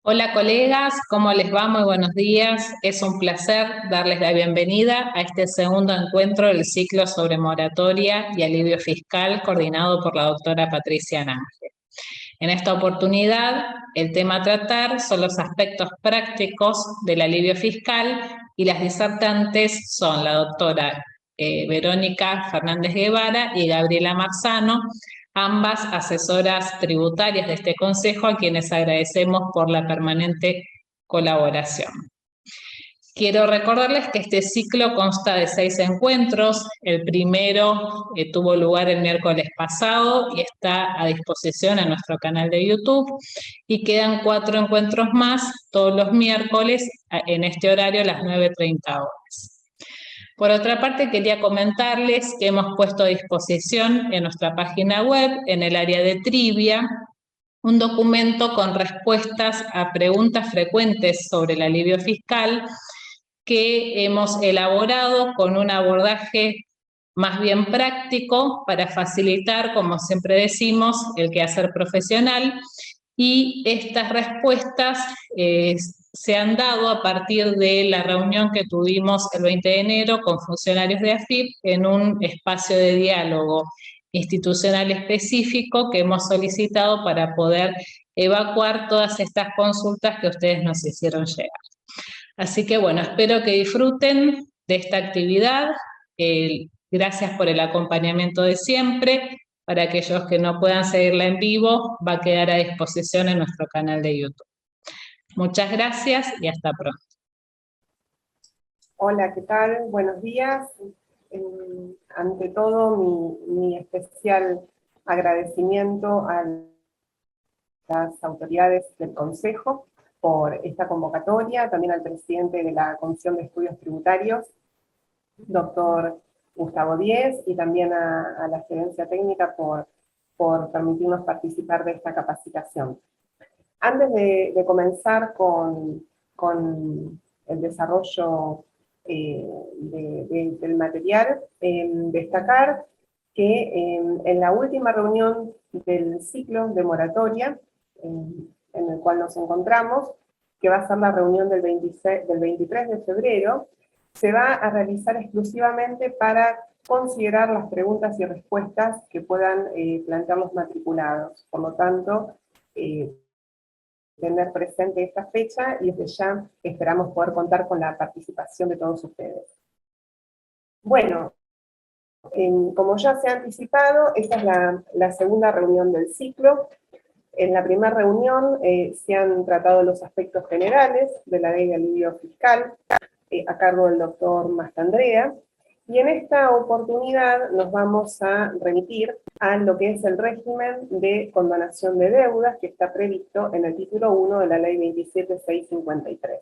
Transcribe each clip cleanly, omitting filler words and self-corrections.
Hola colegas, ¿cómo les va? Muy buenos días. Es un placer darles la bienvenida a este segundo encuentro del ciclo sobre moratoria y alivio fiscal coordinado por la doctora Patricia Nange. En esta oportunidad, el tema a tratar son los aspectos prácticos del alivio fiscal y las disertantes son la doctora Verónica Fernández Guevara y Gabriela Marzano, ambas asesoras tributarias de este consejo, a quienes agradecemos por la permanente colaboración. Quiero recordarles que este ciclo consta de 6 encuentros. El primero tuvo lugar el miércoles pasado y está a disposición en nuestro canal de YouTube. Y quedan 4 encuentros más todos los miércoles en este horario a las 9:30 horas. Por otra parte, quería comentarles que hemos puesto a disposición en nuestra página web, en el área de trivia, un documento con respuestas a preguntas frecuentes sobre el alivio fiscal que hemos elaborado con un abordaje más bien práctico para facilitar, como siempre decimos, el quehacer profesional, y estas respuestas se han dado a partir de la reunión que tuvimos el 20 de enero con funcionarios de AFIP en un espacio de diálogo institucional específico que hemos solicitado para poder evacuar todas estas consultas que ustedes nos hicieron llegar. Así que bueno, espero que disfruten de esta actividad. Gracias por el acompañamiento de siempre. Para aquellos que no puedan seguirla en vivo, va a quedar a disposición en nuestro canal de YouTube. Muchas gracias y hasta pronto. Hola, ¿qué tal? Buenos días. Ante todo, mi especial agradecimiento a las autoridades del Consejo por esta convocatoria, también al presidente de la Comisión de Estudios Tributarios, doctor Gustavo Díez, y también a la gerencia técnica por permitirnos participar de esta capacitación. Antes de comenzar con el desarrollo del material, destacar que en la última reunión del ciclo de moratoria, en el cual nos encontramos, que va a ser la reunión del 23 de febrero, se va a realizar exclusivamente para considerar las preguntas y respuestas que puedan plantear los matriculados. Por lo tanto, tener presente esta fecha y desde ya esperamos poder contar con la participación de todos ustedes. Bueno, como ya se ha anticipado, esta es la segunda reunión del ciclo. En la primera reunión se han tratado los aspectos generales de la ley de alivio fiscal a cargo del doctor Mastandrea, y en esta oportunidad nos vamos a remitir a lo que es el régimen de condonación de deudas que está previsto en el título 1 de la ley 27653.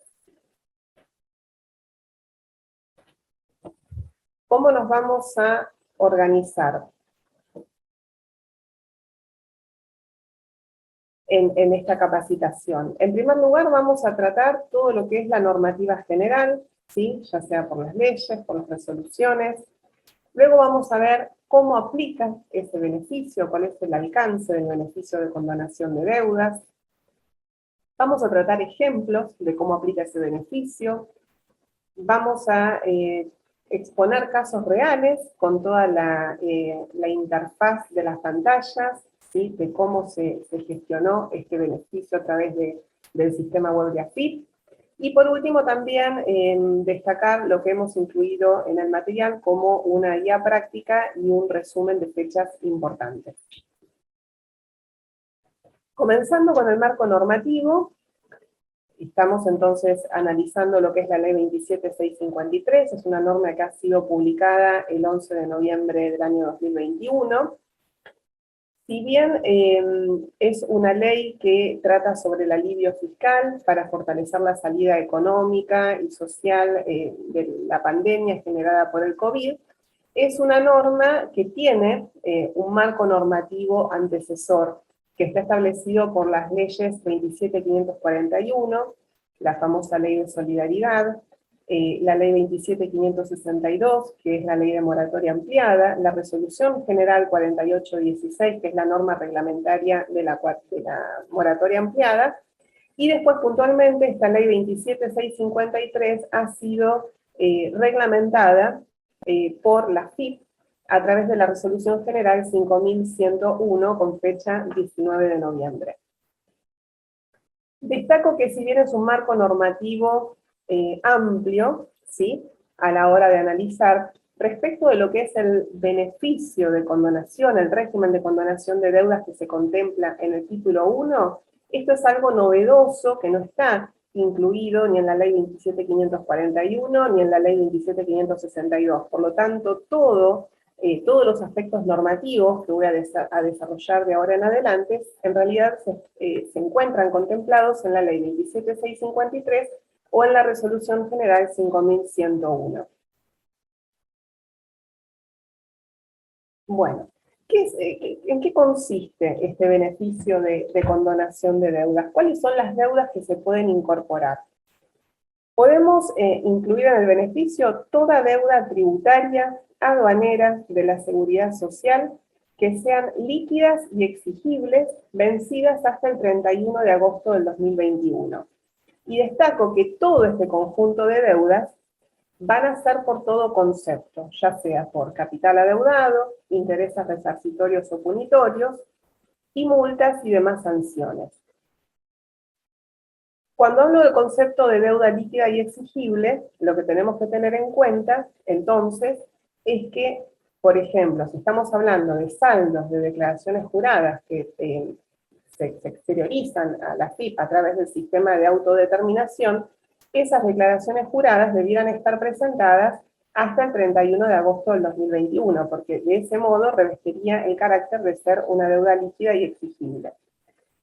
¿Cómo nos vamos a organizar en esta capacitación? En primer lugar, vamos a tratar todo lo que es la normativa general, ¿sí? Ya sea por las leyes, por las resoluciones. Luego vamos a ver cómo aplica ese beneficio, cuál es el alcance del beneficio de condonación de deudas. Vamos a tratar ejemplos de cómo aplica ese beneficio. Vamos a exponer casos reales con toda la interfaz de las pantallas, ¿sí? De cómo se gestionó este beneficio a través del sistema web de AFIP. Y por último también destacar lo que hemos incluido en el material como una guía práctica y un resumen de fechas importantes. Comenzando con el marco normativo, estamos entonces analizando lo que es la ley 27653, es una norma que ha sido publicada el 11 de noviembre del año 2021. Si bien es una ley que trata sobre el alivio fiscal para fortalecer la salida económica y social de la pandemia generada por el COVID, es una norma que tiene un marco normativo antecesor que está establecido por las leyes 27541, la famosa ley de solidaridad, la ley 27562, que es la ley de moratoria ampliada, la resolución general 4816, que es la norma reglamentaria de la moratoria ampliada, Y después, puntualmente, esta ley 27653 ha sido reglamentada por la FIP a través de la Resolución General 5101 con fecha 19 de noviembre. Destaco que si bien es un marco normativo amplio, ¿sí?, a la hora de analizar, respecto de lo que es el beneficio de condonación, el régimen de condonación de deudas que se contempla en el título 1, esto es algo novedoso que no está incluido ni en la ley 27541 ni en la ley 27562. Por lo tanto, todos los aspectos normativos que voy a desarrollar de ahora en adelante, en realidad se encuentran contemplados en la ley 27653 o en la Resolución General 5101. Bueno, ¿en qué consiste este beneficio de condonación de deudas? ¿Cuáles son las deudas que se pueden incorporar? Podemos incluir en el beneficio toda deuda tributaria, aduanera, de la seguridad social, que sean líquidas y exigibles, vencidas hasta el 31 de agosto del 2021. Y destaco que todo este conjunto de deudas van a ser por todo concepto, ya sea por capital adeudado, intereses resarcitorios o punitorios, y multas y demás sanciones. Cuando hablo del concepto de deuda líquida y exigible, lo que tenemos que tener en cuenta, entonces, es que, por ejemplo, si estamos hablando de saldos de declaraciones juradas que se exteriorizan a la FIP a través del sistema de autodeterminación, esas declaraciones juradas debieran estar presentadas hasta el 31 de agosto del 2021, porque de ese modo revestiría el carácter de ser una deuda líquida y exigible.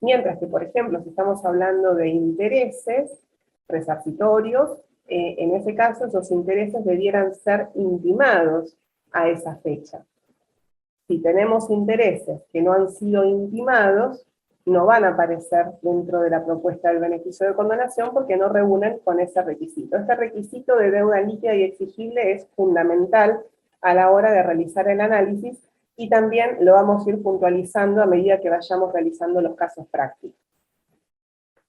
Mientras que, por ejemplo, si estamos hablando de intereses resarcitorios, en ese caso esos intereses debieran ser intimados a esa fecha. Si tenemos intereses que no han sido intimados, no van a aparecer dentro de la propuesta del beneficio de condonación porque no reúnen con ese requisito. Este requisito de deuda líquida y exigible es fundamental a la hora de realizar el análisis y también lo vamos a ir puntualizando a medida que vayamos realizando los casos prácticos.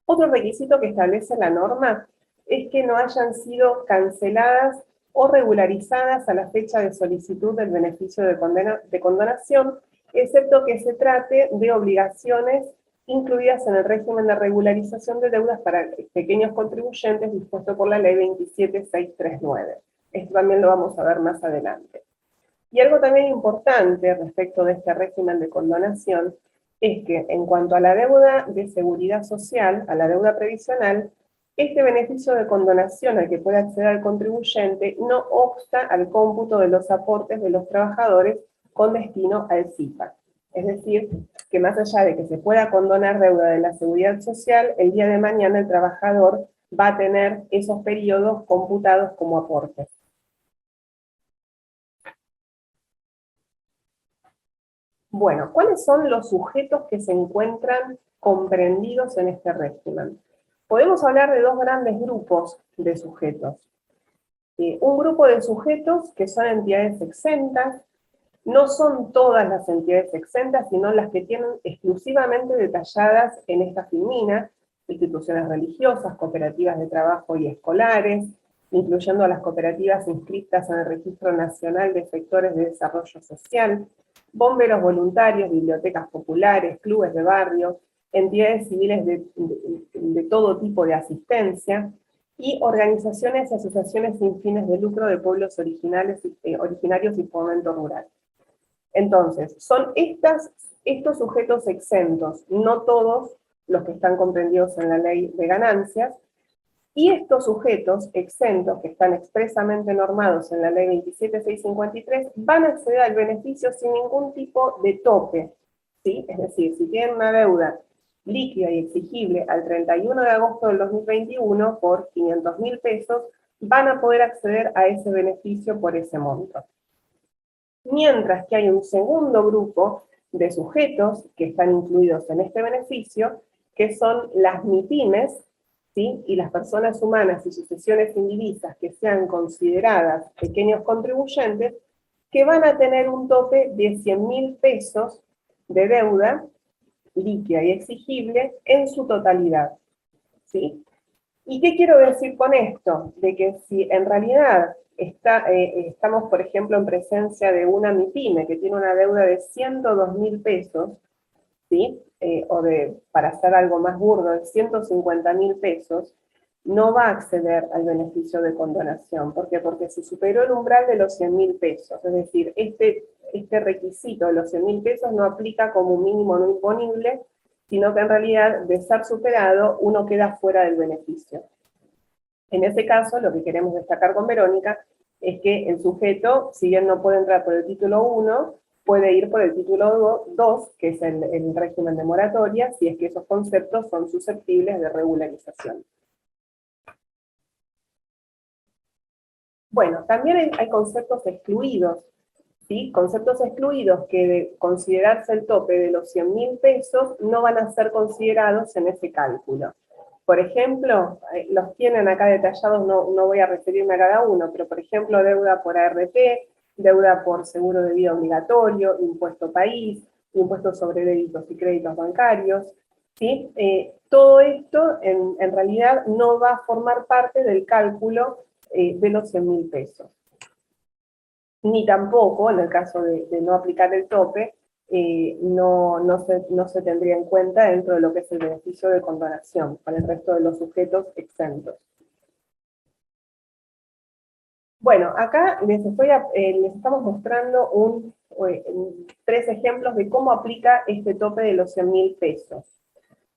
Otro requisito que establece la norma es que no hayan sido canceladas o regularizadas a la fecha de solicitud del beneficio de condonación, excepto que se trate de obligaciones incluidas en el régimen de regularización de deudas para pequeños contribuyentes dispuesto por la ley 27639. Esto también lo vamos a ver más adelante. Y algo también importante respecto de este régimen de condonación es que en cuanto a la deuda de seguridad social, a la deuda previsional, este beneficio de condonación al que puede acceder el contribuyente no obsta al cómputo de los aportes de los trabajadores con destino al CIPA. Es decir, que más allá de que se pueda condonar deuda de la seguridad social, el día de mañana el trabajador va a tener esos periodos computados como aportes. Bueno, ¿cuáles son los sujetos que se encuentran comprendidos en este régimen? Podemos hablar de dos grandes grupos de sujetos. Un grupo de sujetos que son entidades exentas, no son todas las entidades exentas, sino las que tienen exclusivamente detalladas en esta filmina, instituciones religiosas, cooperativas de trabajo y escolares, incluyendo a las cooperativas inscritas en el Registro Nacional de Sectores de Desarrollo Social, bomberos voluntarios, bibliotecas populares, clubes de barrio, entidades civiles de todo tipo de asistencia, y organizaciones y asociaciones sin fines de lucro de pueblos originarios y fomento rural. Entonces, son estos sujetos exentos, no todos los que están comprendidos en la ley de ganancias, y estos sujetos exentos, que están expresamente normados en la ley 27653, van a acceder al beneficio sin ningún tipo de tope, ¿sí? Es decir, si tienen una deuda líquida y exigible al 31 de agosto del 2021 por 500.000 pesos, van a poder acceder a ese beneficio por ese monto. Mientras que hay un segundo grupo de sujetos que están incluidos en este beneficio, que son las MIPYMES, ¿sí? Y las personas humanas y sucesiones indivisas que sean consideradas pequeños contribuyentes, que van a tener un tope de 100.000 pesos de deuda líquida y exigible en su totalidad. ¿sí? ¿Y qué quiero decir con esto? De que si en realidad estamos, por ejemplo, en presencia de una MIPYME que tiene una deuda de 102.000 pesos, ¿sí? Para hacer algo más burdo, de 150.000 pesos, no va a acceder al beneficio de condonación. ¿Por qué? Porque se superó el umbral de los 100.000 pesos. Es decir, este requisito de los 100.000 pesos no aplica como un mínimo no imponible, sino que en realidad, de ser superado, uno queda fuera del beneficio. En ese caso, lo que queremos destacar con Verónica es que el sujeto, si bien no puede entrar por el título 1, puede ir por el título 2, que es el régimen de moratoria, si es que esos conceptos son susceptibles de regularización. Bueno, también hay conceptos excluidos, ¿sí? Conceptos excluidos que de considerarse el tope de los 100.000 pesos no van a ser considerados en ese cálculo. Por ejemplo, los tienen acá detallados, no voy a referirme a cada uno, pero por ejemplo, deuda por ART, deuda por seguro de vida obligatorio, impuesto país, impuesto sobre débitos y créditos bancarios, ¿sí? Todo esto en realidad no va a formar parte del cálculo de los 100.000 pesos. Ni tampoco, en el caso de no aplicar el tope, no se tendría en cuenta dentro de lo que es el beneficio de condonación para el resto de los sujetos exentos. Bueno, acá les estamos mostrando 3 ejemplos de cómo aplica este tope de los 100.000 pesos.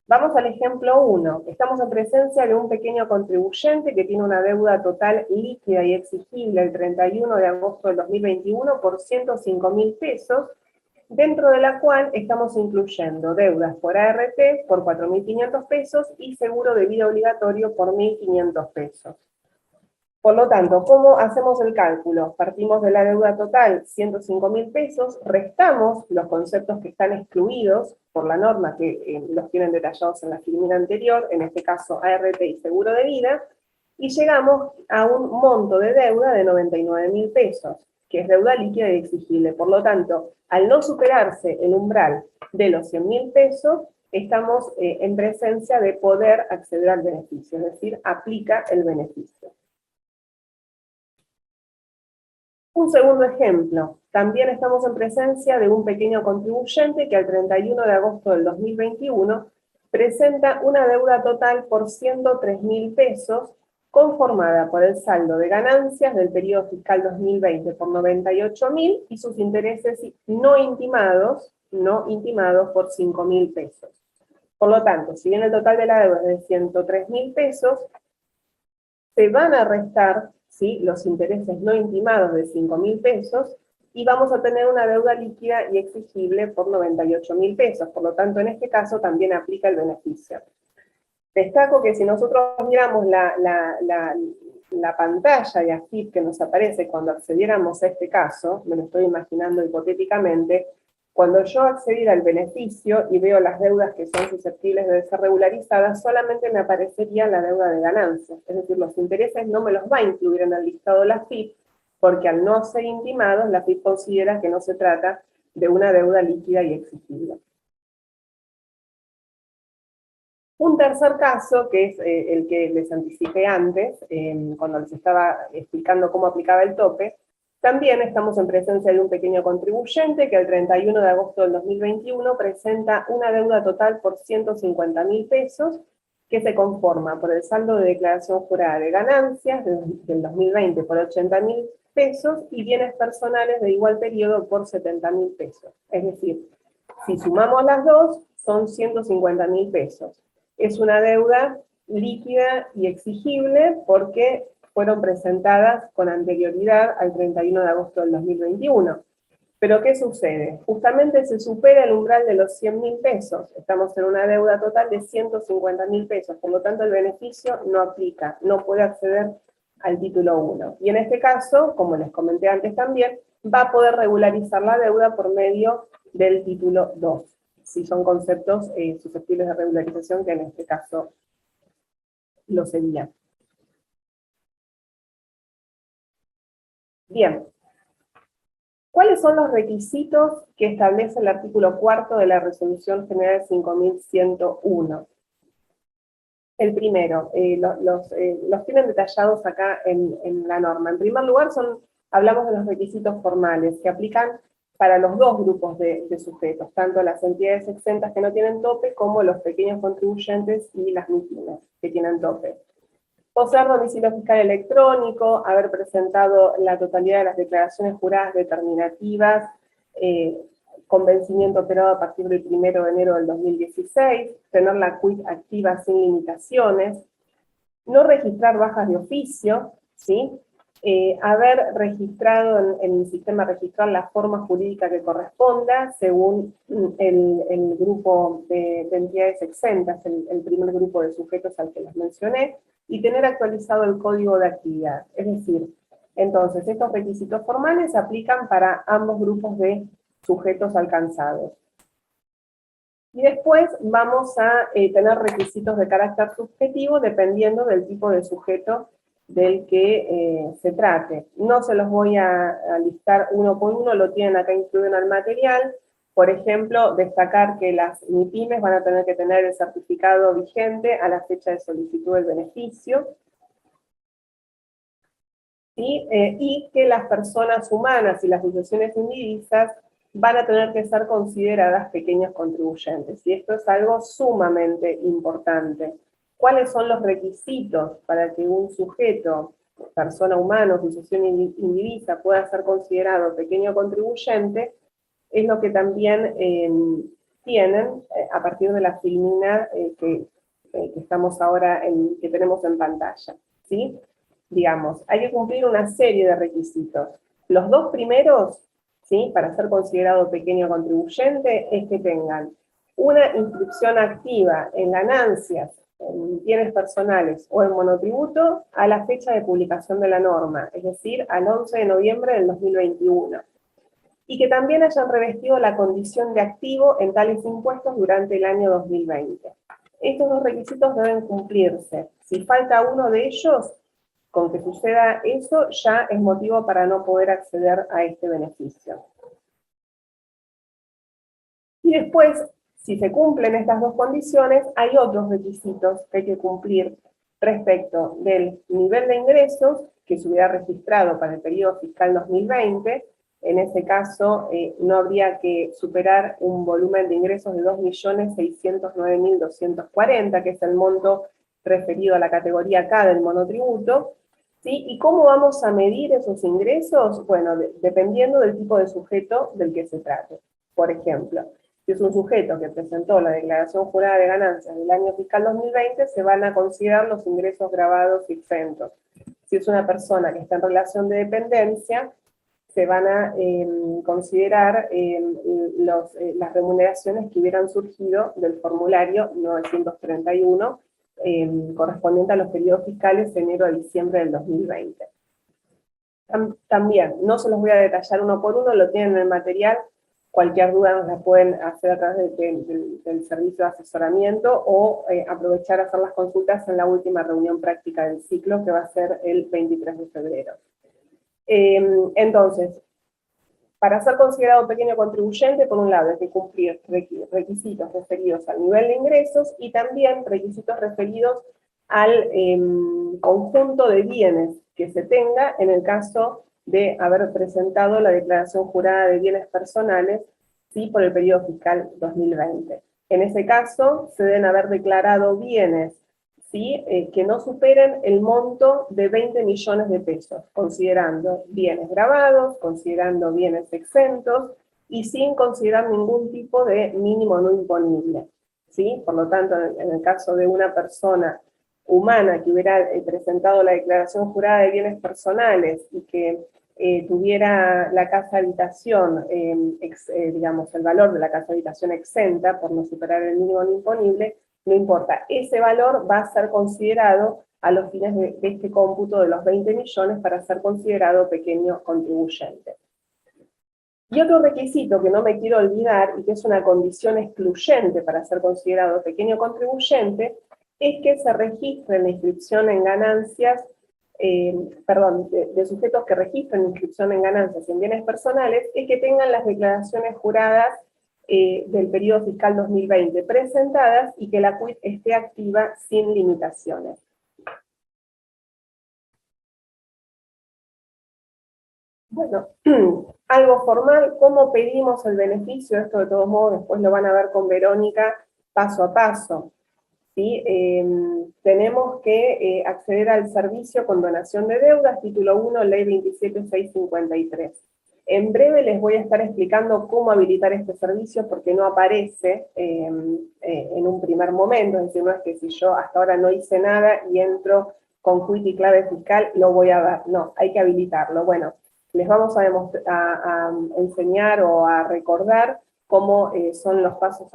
Vamos al ejemplo 1. Estamos en presencia de un pequeño contribuyente que tiene una deuda total líquida y exigible el 31 de agosto del 2021 por 105.000 pesos, dentro de la cual estamos incluyendo deudas por ART por 4.500 pesos y seguro de vida obligatorio por 1.500 pesos. Por lo tanto, ¿cómo hacemos el cálculo? Partimos de la deuda total, 105.000 pesos, restamos los conceptos que están excluidos por la norma, que los tienen detallados en la filmina anterior, en este caso ART y seguro de vida, y llegamos a un monto de deuda de 99.000 pesos, que es deuda líquida y exigible. Por lo tanto, al no superarse el umbral de los 100.000 pesos, estamos en presencia de poder acceder al beneficio, es decir, aplica el beneficio. Un segundo ejemplo, también estamos en presencia de un pequeño contribuyente que al 31 de agosto del 2021 presenta una deuda total por 103.000 pesos conformada por el saldo de ganancias del periodo fiscal 2020 por 98.000 y sus intereses no intimados por 5.000 pesos. Por lo tanto, si bien el total de la deuda es de 103.000 pesos, se van a restar, ¿sí?, los intereses no intimados de 5.000 pesos y vamos a tener una deuda líquida y exigible por 98.000 pesos. Por lo tanto, en este caso también aplica el beneficio. Destaco que si nosotros miramos la pantalla de AFIP que nos aparece cuando accediéramos a este caso, me lo estoy imaginando hipotéticamente, cuando yo accediera al beneficio y veo las deudas que son susceptibles de ser regularizadas, solamente me aparecería la deuda de ganancias. Es decir, los intereses no me los va a incluir en el listado de la AFIP, porque al no ser intimados, la AFIP considera que no se trata de una deuda líquida y exigible. Un tercer caso, que es el que les anticipé antes, cuando les estaba explicando cómo aplicaba el tope, también estamos en presencia de un pequeño contribuyente que el 31 de agosto del 2021 presenta una deuda total por 150.000 pesos que se conforma por el saldo de declaración jurada de ganancias del 2020 por 80.000 pesos y bienes personales de igual periodo por 70.000 pesos. Es decir, si sumamos las dos, son 150.000 pesos. Es una deuda líquida y exigible porque fueron presentadas con anterioridad al 31 de agosto del 2021. Pero ¿qué sucede? Justamente se supera el umbral de los 100.000 pesos. Estamos en una deuda total de 150.000 pesos, por lo tanto el beneficio no aplica, no puede acceder al título 1. Y en este caso, como les comenté antes también, va a poder regularizar la deuda por medio del título 2, si son conceptos susceptibles de regularización, que en este caso lo serían. Bien, ¿cuáles son los requisitos que establece el artículo 4 de la Resolución General 5101? El primero, los tienen detallados acá en la norma. En primer lugar, hablamos de los requisitos formales que aplican para los dos grupos de sujetos, tanto las entidades exentas que no tienen tope como los pequeños contribuyentes y las MIPYMES que tienen tope. Poseer domicilio fiscal electrónico, haber presentado la totalidad de las declaraciones juradas determinativas, con vencimiento operado a partir del 1 de enero del 2016, tener la CUIT activa sin limitaciones, no registrar bajas de oficio, ¿sí? Haber registrado en el sistema registrar la forma jurídica que corresponda según el grupo de entidades exentas, el primer grupo de sujetos al que les mencioné, y tener actualizado el código de actividad. Es decir, entonces estos requisitos formales se aplican para ambos grupos de sujetos alcanzados. Y después vamos a tener requisitos de carácter subjetivo dependiendo del tipo de sujeto del que se trate. No se los voy a listar uno por uno, lo tienen acá incluido en el material. Por ejemplo, destacar que las MIPYMES van a tener que tener el certificado vigente a la fecha de solicitud del beneficio. ¿Sí? Y que las personas humanas y las sucesiones indivisas van a tener que ser consideradas pequeños contribuyentes. Y esto es algo sumamente importante. ¿Cuáles son los requisitos para que un sujeto, persona humana o sucesión indivisa, pueda ser considerado pequeño contribuyente? Es lo que también tienen a partir de la filmina que estamos ahora que tenemos en pantalla, ¿sí? Digamos, hay que cumplir una serie de requisitos. Los dos primeros, ¿sí? Para ser considerado pequeño contribuyente, es que tengan una inscripción activa en ganancias, en bienes personales o en monotributo a la fecha de publicación de la norma, es decir, al 11 de noviembre del 2021. Y que también hayan revestido la condición de activo en tales impuestos durante el año 2020. Estos dos requisitos deben cumplirse. Si falta uno de ellos, con que suceda eso, ya es motivo para no poder acceder a este beneficio. Y después, si se cumplen estas dos condiciones, hay otros requisitos que hay que cumplir respecto del nivel de ingresos que se hubiera registrado para el periodo fiscal 2020. En ese caso, no habría que superar un volumen de ingresos de 2.609.240, que es el monto referido a la categoría K del monotributo. ¿Sí? ¿Y cómo vamos a medir esos ingresos? Bueno, dependiendo del tipo de sujeto del que se trate. Por ejemplo, si es un sujeto que presentó la declaración jurada de ganancias del año fiscal 2020, se van a considerar los ingresos grabados y exentos. Si es una persona que está en relación de dependencia, se van a considerar las remuneraciones que hubieran surgido del formulario 931, correspondiente a los periodos fiscales de enero a diciembre del 2020. También, no se los voy a detallar uno por uno, lo tienen en el material, cualquier duda nos la pueden hacer a través del servicio de asesoramiento o aprovechar a hacer las consultas en la última reunión práctica del ciclo, que va a ser el 23 de febrero. Entonces, para ser considerado pequeño contribuyente, por un lado, hay que cumplir requisitos referidos al nivel de ingresos y también requisitos referidos al conjunto de bienes que se tenga en el caso de haber presentado la declaración jurada de bienes personales, ¿sí? Por el periodo fiscal 2020. En ese caso, se deben haber declarado bienes, ¿sí? Que no superen el monto de 20 millones de pesos, considerando bienes grabados, considerando bienes exentos y sin considerar ningún tipo de mínimo no imponible, ¿sí? Por lo tanto, en el caso de una persona humana que hubiera presentado la declaración jurada de bienes personales y que tuviera la casa habitación, digamos, el valor de la casa habitación exenta por no superar el mínimo no imponible, no importa, ese valor va a ser considerado a los fines de este cómputo de los 20 millones para ser considerado pequeño contribuyente. Y otro requisito que no me quiero olvidar, y que es una condición excluyente para ser considerado pequeño contribuyente, es que se registre la inscripción en ganancias, de sujetos que registren inscripción en ganancias en bienes personales, es que tengan las declaraciones juradas del periodo fiscal 2020 presentadas y que la CUIT esté activa sin limitaciones. Bueno, algo formal, ¿cómo pedimos el beneficio? Esto de todos modos después lo van a ver con Verónica paso a paso. ¿Sí? Tenemos que acceder al servicio con donación de deudas, título 1, ley 27653. En breve les voy a estar explicando cómo habilitar este servicio porque no aparece en un primer momento, es decir, no es que si yo hasta ahora no hice nada y entro con CUIT y clave fiscal, lo voy a ver, no, hay que habilitarlo. Bueno, les vamos a enseñar o a recordar cómo son los pasos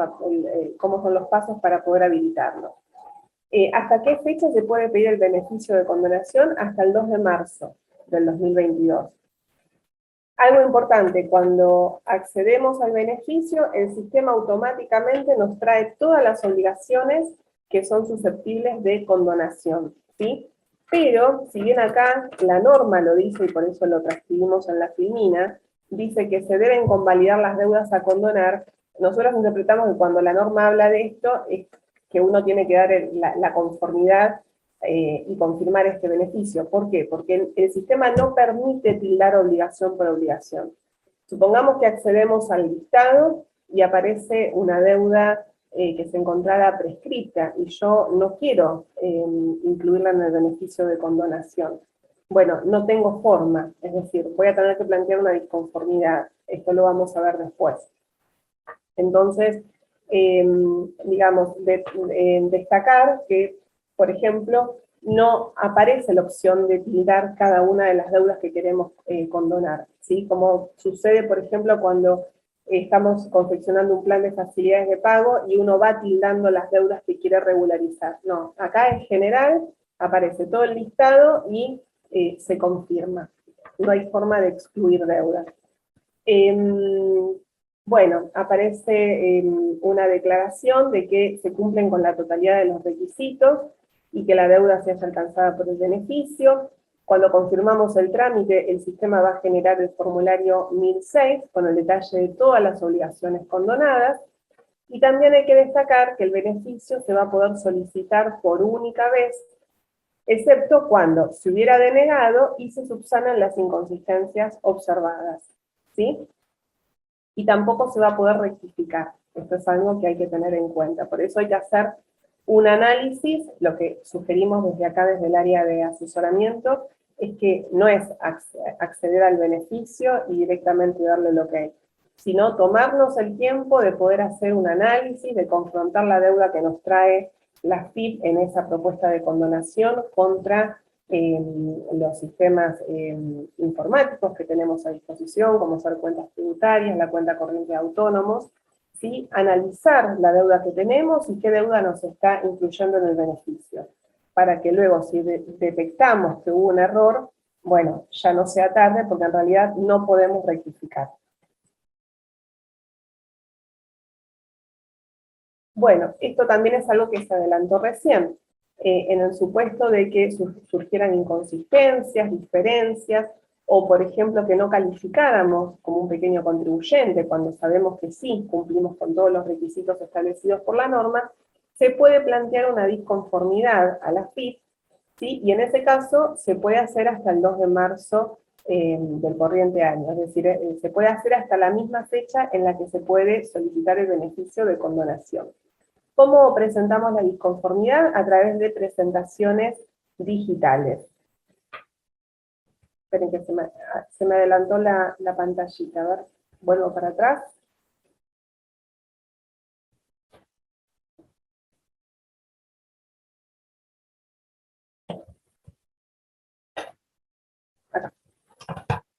para poder habilitarlo. ¿Hasta qué fecha se puede pedir el beneficio de condonación? Hasta el 2 de marzo del 2022. Algo importante, cuando accedemos al beneficio, el sistema automáticamente nos trae todas las obligaciones que son susceptibles de condonación, ¿sí? Pero, si bien acá la norma lo dice, y por eso lo transcribimos en la filmina, dice que se deben convalidar las deudas a condonar, nosotros interpretamos que cuando la norma habla de esto, es que uno tiene que dar la conformidad y confirmar este beneficio. ¿Por qué? Porque el sistema no permite tildar obligación por obligación. Supongamos que accedemos al listado y aparece una deuda que se encontrara prescrita y yo no quiero incluirla en el beneficio de condonación. Bueno, no tengo forma, es decir, voy a tener que plantear una disconformidad. Esto lo vamos a ver después. Entonces, digamos, destacar que, por ejemplo, no aparece la opción de tildar cada una de las deudas que queremos condonar, ¿sí? Como sucede, por ejemplo, cuando estamos confeccionando un plan de facilidades de pago y uno va tildando las deudas que quiere regularizar. No, acá en general aparece todo el listado y se confirma. No hay forma de excluir deudas. Bueno, aparece una declaración de que se cumplen con la totalidad de los requisitos y que la deuda se haya alcanzada por el beneficio. Cuando confirmamos el trámite, el sistema va a generar el formulario 1006 con el detalle de todas las obligaciones condonadas. Y también hay que destacar que el beneficio se va a poder solicitar por única vez, excepto cuando se hubiera denegado y se subsanan las inconsistencias observadas, ¿sí? Y tampoco se va a poder rectificar. Esto es algo que hay que tener en cuenta. Por eso hay que hacer un análisis. Lo que sugerimos desde acá, desde el área de asesoramiento, es que no es acceder al beneficio y directamente darle el ok, sino tomarnos el tiempo de poder hacer un análisis, de confrontar la deuda que nos trae la FIP en esa propuesta de condonación contra los sistemas informáticos que tenemos a disposición, como ser cuentas tributarias, la cuenta corriente de autónomos, ¿sí? Analizar la deuda que tenemos y qué deuda nos está incluyendo en el beneficio, para que luego, si detectamos que hubo un error, bueno, ya no sea tarde, porque en realidad no podemos rectificar. Bueno, esto también es algo que se adelantó recién. En el supuesto de que surgieran inconsistencias, diferencias, o por ejemplo que no calificáramos como un pequeño contribuyente, cuando sabemos que sí cumplimos con todos los requisitos establecidos por la norma, se puede plantear una disconformidad a la FIP, ¿sí? Y en ese caso se puede hacer hasta el 2 de marzo del corriente año, es decir, se puede hacer hasta la misma fecha en la que se puede solicitar el beneficio de condonación. ¿Cómo presentamos la disconformidad? A través de presentaciones digitales. Esperen que se me adelantó la pantallita. A ver, vuelvo para atrás. Acá.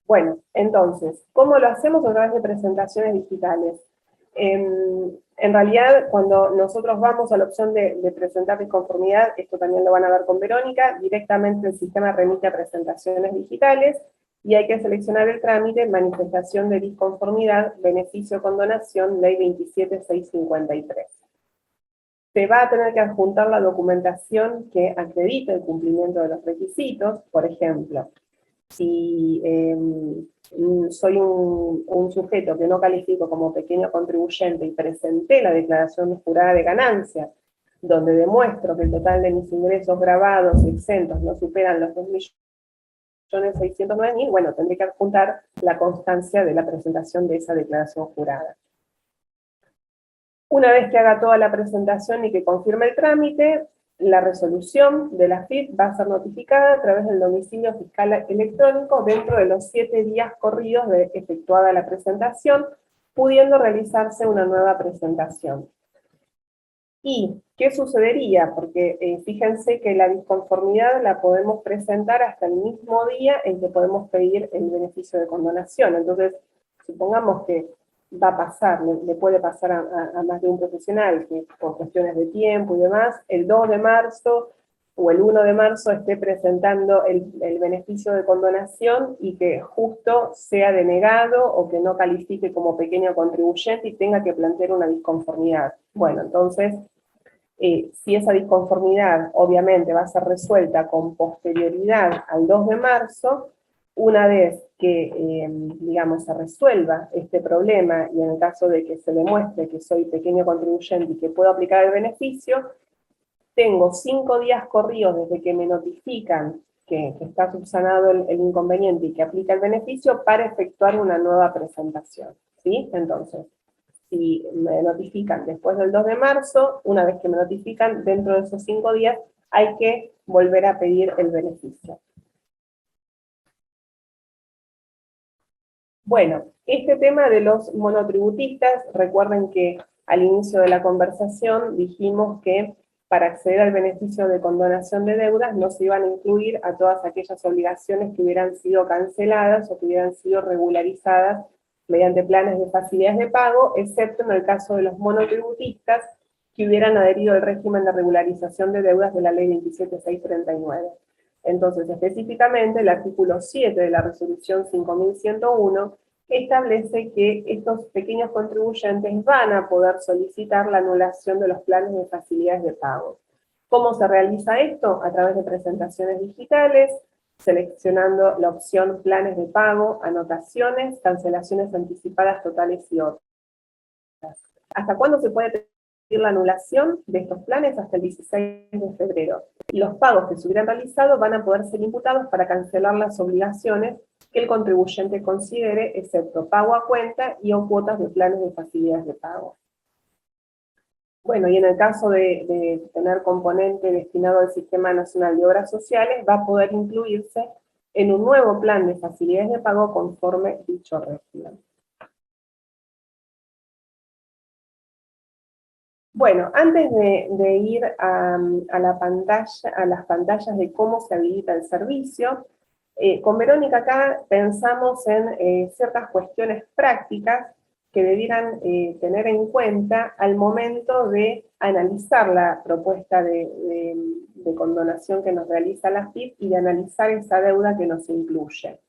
Bueno, entonces, ¿cómo lo hacemos? A través de presentaciones digitales. En realidad, cuando nosotros vamos a la opción de presentar disconformidad, esto también lo van a ver con Verónica, directamente el sistema remite a presentaciones digitales y hay que seleccionar el trámite, manifestación de disconformidad, beneficio condonación, ley 27653. Se va a tener que adjuntar la documentación que acredite el cumplimiento de los requisitos, por ejemplo, si soy un sujeto que no califico como pequeño contribuyente y presenté la declaración jurada de ganancias, donde demuestro que el total de mis ingresos grabados y exentos no superan los 2.609.000, bueno, tendré que adjuntar la constancia de la presentación de esa declaración jurada. Una vez que haga toda la presentación y que confirme el trámite, la resolución de la AFIP va a ser notificada a través del domicilio fiscal electrónico dentro de los 7 días corridos de efectuada la presentación, pudiendo realizarse una nueva presentación. ¿Y qué sucedería? Porque fíjense que la disconformidad la podemos presentar hasta el mismo día en que podemos pedir el beneficio de condonación. Entonces, supongamos que va a pasar, le puede pasar a más de un profesional que por cuestiones de tiempo y demás, el 2 de marzo o el 1 de marzo esté presentando el beneficio de condonación y que justo sea denegado o que no califique como pequeño contribuyente y tenga que plantear una disconformidad. Bueno, entonces, si esa disconformidad obviamente va a ser resuelta con posterioridad al 2 de marzo, una vez que, digamos, se resuelva este problema y en el caso de que se demuestre que soy pequeño contribuyente y que puedo aplicar el beneficio, tengo 5 días corridos desde que me notifican que está subsanado el inconveniente y que aplica el beneficio para efectuar una nueva presentación, ¿sí? Entonces, si me notifican después del 2 de marzo, una vez que me notifican, dentro de esos 5 días hay que volver a pedir el beneficio. Bueno, este tema de los monotributistas, recuerden que al inicio de la conversación dijimos que para acceder al beneficio de condonación de deudas no se iban a incluir a todas aquellas obligaciones que hubieran sido canceladas o que hubieran sido regularizadas mediante planes de facilidades de pago, excepto en el caso de los monotributistas que hubieran adherido al régimen de regularización de deudas de la Ley 27639. Entonces, específicamente, el artículo 7 de la resolución 5101 establece que estos pequeños contribuyentes van a poder solicitar la anulación de los planes de facilidades de pago. ¿Cómo se realiza esto? A través de presentaciones digitales, seleccionando la opción planes de pago, anotaciones, cancelaciones anticipadas totales y otras. ¿Hasta cuándo se puede pedir la anulación de estos planes? Hasta el 16 de febrero. Y los pagos que se hubieran realizado van a poder ser imputados para cancelar las obligaciones que el contribuyente considere, excepto pago a cuenta y o cuotas de planes de facilidades de pago. Bueno, y en el caso de tener componente destinado al Sistema Nacional de Obras Sociales, va a poder incluirse en un nuevo plan de facilidades de pago conforme dicho régimen. Bueno, antes de ir a las pantallas de cómo se habilita el servicio, con Verónica acá pensamos en ciertas cuestiones prácticas que debieran tener en cuenta al momento de analizar la propuesta de condonación que nos realiza la AFIP y de analizar esa deuda que nos incluye.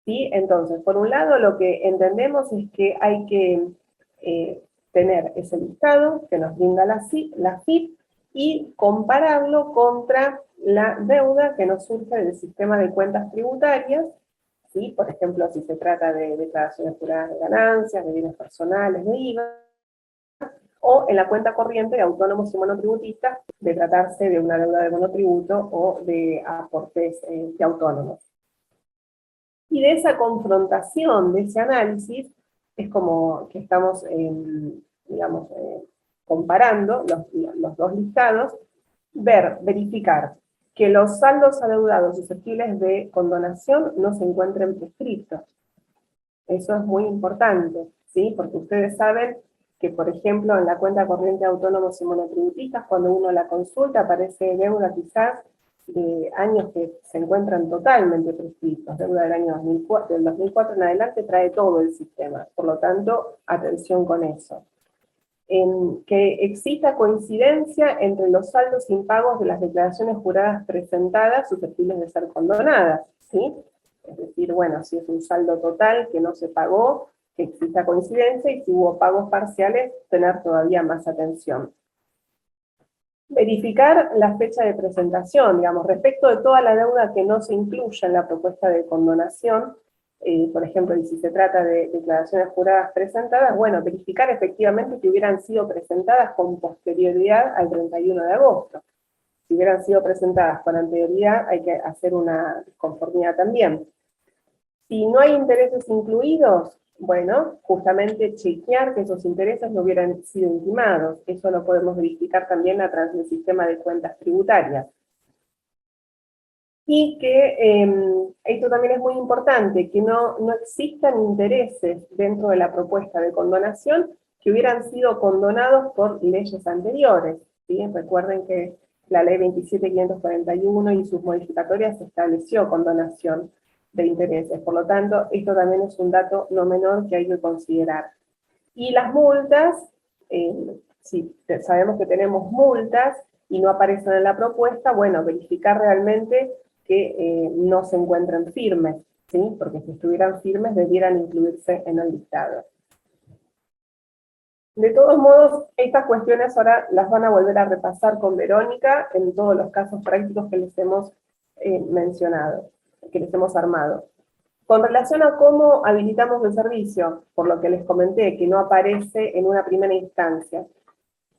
¿Sí? Entonces, por un lado, lo que entendemos es que hay que tener ese listado que nos brinda la AFIP y compararlo contra la deuda que nos surge del sistema de cuentas tributarias, ¿sí? Por ejemplo, si se trata de declaraciones juradas de ganancias, de bienes personales, de IVA, o en la cuenta corriente de autónomos y monotributistas, de tratarse de una deuda de monotributo o de aportes de autónomos. Y de esa confrontación, de ese análisis, es como que estamos, digamos, comparando los dos listados, verificar que los saldos adeudados susceptibles de condonación no se encuentren prescriptos. Eso es muy importante, ¿sí? Porque ustedes saben que, por ejemplo, en la cuenta corriente de autónomos y monotributistas, cuando uno la consulta, aparece deuda quizás de años que se encuentran totalmente prescritos. Deuda del año 2004, del 2004 en adelante trae todo el sistema. Por lo tanto, atención con eso. En que exista coincidencia entre los saldos impagos de las declaraciones juradas presentadas susceptibles de ser condonadas, ¿sí? Es decir, bueno, si es un saldo total que no se pagó, que exista coincidencia, y si hubo pagos parciales, tener todavía más atención. Verificar la fecha de presentación, digamos, respecto de toda la deuda que no se incluya en la propuesta de condonación, por ejemplo, y si se trata de declaraciones juradas presentadas, bueno, verificar efectivamente que hubieran sido presentadas con posterioridad al 31 de agosto. Si hubieran sido presentadas con anterioridad, hay que hacer una conformidad también. Si no hay intereses incluidos, bueno, justamente chequear que esos intereses no hubieran sido intimados. Eso lo podemos verificar también a través del sistema de cuentas tributarias. Y que esto también es muy importante, que no existan intereses dentro de la propuesta de condonación que hubieran sido condonados por leyes anteriores, ¿sí? Recuerden que la ley 27.541 y sus modificatorias estableció condonación de intereses, por lo tanto, esto también es un dato no menor que hay que considerar. Y las multas, si sabemos que tenemos multas y no aparecen en la propuesta, bueno, verificar realmente que no se encuentren firmes, ¿sí? Porque si estuvieran firmes debieran incluirse en el listado. De todos modos, estas cuestiones ahora las van a volver a repasar con Verónica en todos los casos prácticos que les hemos mencionado, que les hemos armado. Con relación a cómo habilitamos el servicio, por lo que les comenté, que no aparece en una primera instancia,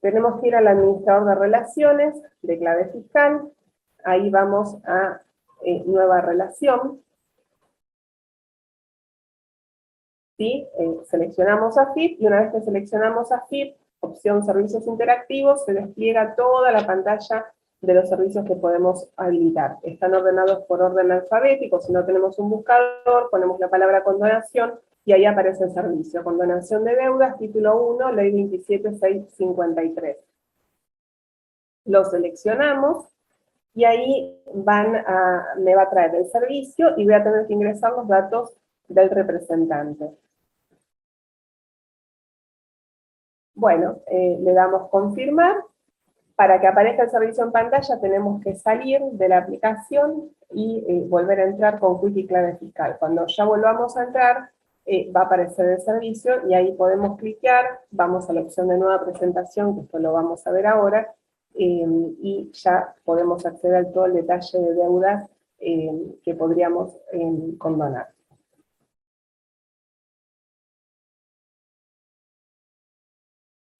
tenemos que ir al administrador de relaciones, de clave fiscal, ahí vamos a nueva relación, ¿sí? Seleccionamos AFIP, y una vez que seleccionamos AFIP, opción servicios interactivos, se despliega toda la pantalla de los servicios que podemos habilitar. Están ordenados por orden alfabético, si no tenemos un buscador, ponemos la palabra condonación, y ahí aparece el servicio, condonación de deudas, título 1, ley 27653. Lo seleccionamos, y ahí me va a traer el servicio, y voy a tener que ingresar los datos del representante. Bueno, le damos confirmar. Para que aparezca el servicio en pantalla tenemos que salir de la aplicación y volver a entrar con Quick y clave fiscal. Cuando ya volvamos a entrar, va a aparecer el servicio y ahí podemos cliquear, vamos a la opción de nueva presentación, que esto lo vamos a ver ahora, y ya podemos acceder a todo el detalle de deudas que podríamos condonar.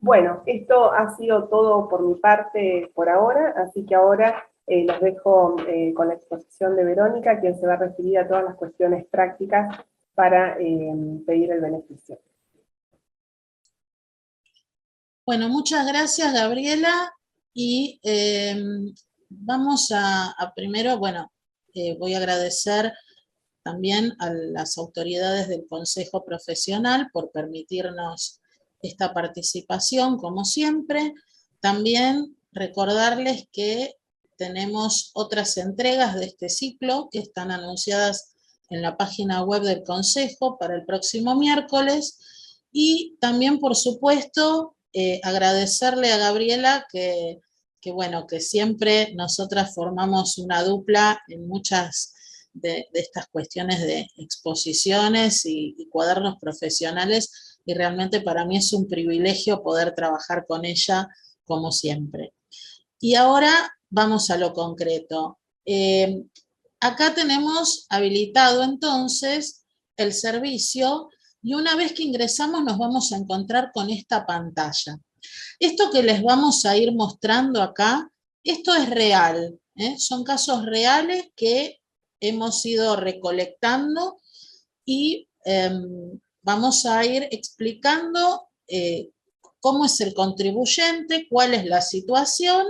Bueno, esto ha sido todo por mi parte por ahora, así que ahora los dejo con la exposición de Verónica, quien se va a referir a todas las cuestiones prácticas para pedir el beneficio. Bueno, muchas gracias, Gabriela, y vamos a primero, bueno, voy a agradecer también a las autoridades del Consejo Profesional por permitirnos esta participación, como siempre. También recordarles que tenemos otras entregas de este ciclo que están anunciadas en la página web del Consejo para el próximo miércoles. Y también, por supuesto, agradecerle a Gabriela que siempre nosotras formamos una dupla en muchas de estas cuestiones de exposiciones y cuadernos profesionales, y realmente para mí es un privilegio poder trabajar con ella como siempre. Y ahora vamos a lo concreto. Acá tenemos habilitado entonces el servicio, y una vez que ingresamos nos vamos a encontrar con esta pantalla. Esto que les vamos a ir mostrando acá, esto es real, son casos reales que hemos ido recolectando y vamos a ir explicando cómo es el contribuyente, cuál es la situación